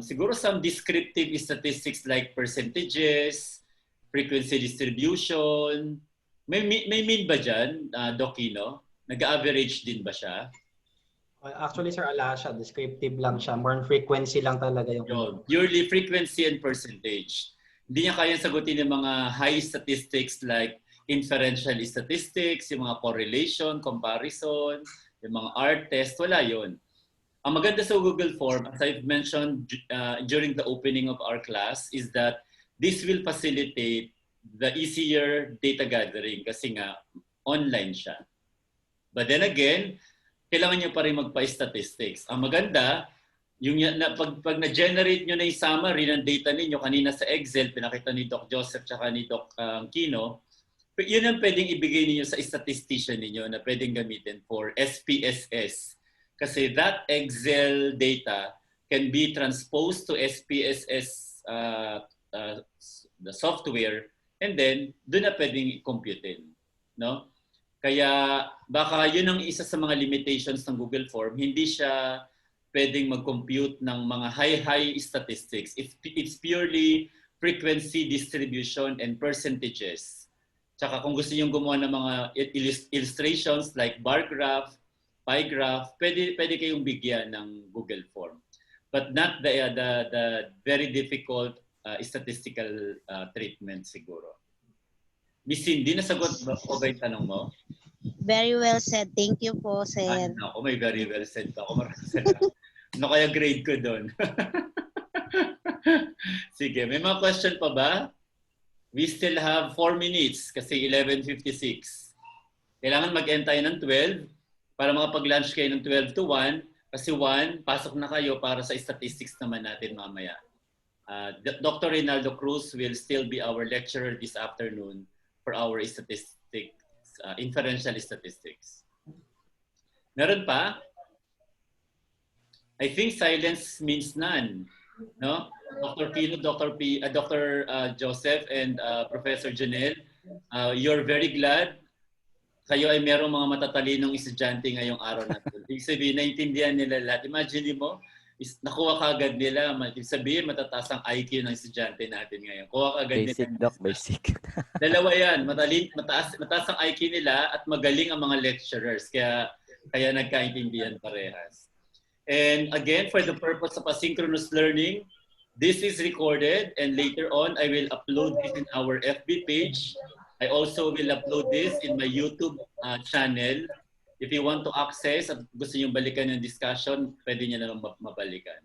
Siguro some descriptive statistics like percentages, frequency distribution. May mean ba dyan, Doc Ino? Nag-average din ba siya? Actually, sir, ala siya. Descriptive lang siya. More on frequency lang talaga yung... Purely frequency and percentage. Hindi niya kayang sagutin yung mga high statistics like inferential statistics, yung mga correlation, comparison, yung mga art test. Wala yun. Ang maganda sa Google Form, as I've mentioned during the opening of our class, is that this will facilitate the easier data gathering kasi nga online siya. But then again, kailangan nyo pa rin magpa-statistics. Ang maganda, yung pag na-generate nyo na yung summary ng data ninyo kanina sa Excel, pinakita ni Doc Joseph tsaka ni Doc Kino, yun ang pwedeng ibigay niyo sa statistician ninyo na pwedeng gamitin for SPSS. Kasi that Excel data can be transposed to SPSS the software and then doon na pwedeng i-computein. No? Kaya baka yun ang isa sa mga limitations ng Google Form. Hindi siya pwedeng mag-compute ng mga high statistics. It's purely frequency distribution and percentages. Tsaka kung gusto niyo gumawa ng mga illustrations like bar graph, pie graph, pwede kayong bigyan ng Google Form. But not the very difficult statistical treatment siguro. Miss Cindy, nasagot ko ba yung tanong mo? Very well said. Thank you po, sir. Ako, may very well said pa ako. Maraming salamat. Ano kaya grade ko doon? Sige, may mga question pa ba? We still have 4 minutes kasi 11:56. Kailangan mag-end tayo ng 12 para makapag-lunch kayo ng 12 to 1 kasi 1, pasok na kayo para sa statistics naman natin mamaya. Dr. Reynaldo Cruz will still be our lecturer this afternoon for our statistics, inferential statistics. Meron pa? I think silence means none. No? Dr. Pino, Dr. Joseph, and Professor Janelle, you're very glad kayo ay merong mga matatalinong estudyante ngayong araw natin. Ibig sabihin, naintindihan nila lahat. Imagine mo, nakuha kagad nila, ibig sabihin, matataas ang IQ ng estudyante natin ngayon. Kuha kagad Basic, nila. Doc, basic. Dalawa yan. Mataas ang IQ nila at magaling ang mga lecturers. Kaya nagkaintindihan parehas. And again, for the purpose of asynchronous learning, this is recorded and later on, I will upload this in our FB page. I also will upload this in my YouTube channel. If you want to access at gusto nyo balikan yung discussion, pwede nyo na lang mabalikan.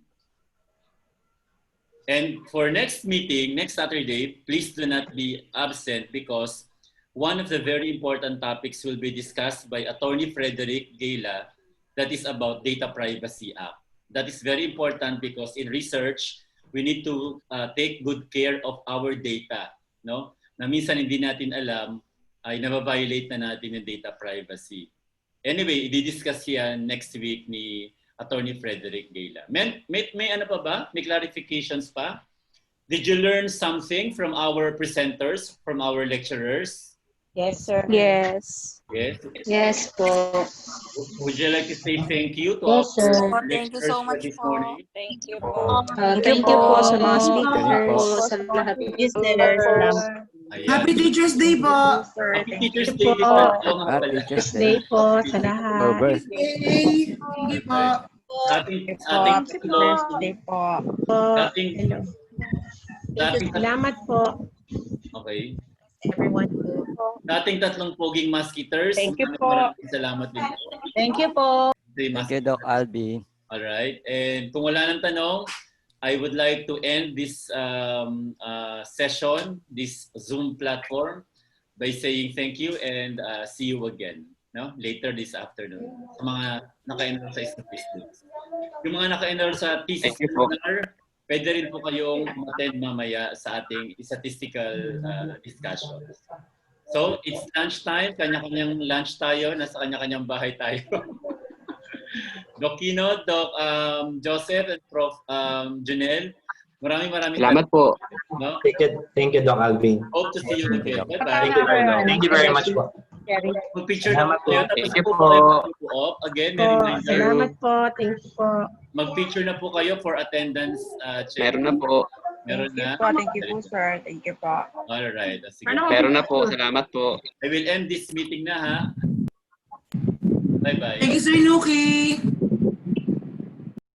And for next meeting, next Saturday, please do not be absent because one of the very important topics will be discussed by Attorney Frederick Gayla, that is about Data Privacy Act. That is very important because in research, we need to take good care of our data, no? Na minsan hindi natin alam, ay nababiolate na natin yung data privacy. Anyway, i-discuss yan next week ni Attorney Frederick Gayla. May ano pa ba? May clarifications pa? Did you learn something from our presenters, from our lecturers? Yes, sir. Yes. Yes. Yes po. Would you like to say thank you to Yes, sir. our Thank you lecturers so for much this po. morning? Thank you po. Thank you po sa mga Thank speakers you po. sa lahat. Yes, sir. Ayan. Happy Teacher's Day po! Happy Teacher's you Day. po. Oo nga Happy pala. Teacher's Day Day. po sa lahat. Over. Day! Thank you po! Sa ating tatlo, Day po. sa ating Salamat po, okay. everyone. Sa ating tatlong poging masketers, Thank you po. maraming salamat din po. Thank you po. Thank you, Doc Alvin. Alright. And kung wala ng tanong, I would like to end this session, this Zoom platform, by saying thank you and see you again, no? Later this afternoon. Sa mga naka-enroll sa statistics. Yung mga naka-enroll sa thesis seminar, pwede rin po kayong attend mamaya sa ating statistical discussions. So, it's lunchtime. Kanya-kanyang lunch tayo. Nasa kanya-kanyang bahay tayo. Doc Kino, Doc Joseph, and Prof. Junel, maraming Salamat po. No? Thank you, Doc Alvin. Hope to see you again. Bye-bye. Thank you very much po. Mag-picture na po kayo. Tapos Thank you po po. po. Again, may reminder. Salamat po. Thank you po. Mag-picture na po kayo for attendance check. Meron na po. Meron na. Thank you po, sir. Thank you po. Alright. Sige. Meron na po. Salamat po. I will end this meeting na ha. Bye-bye. Thank you, Sir Nuki!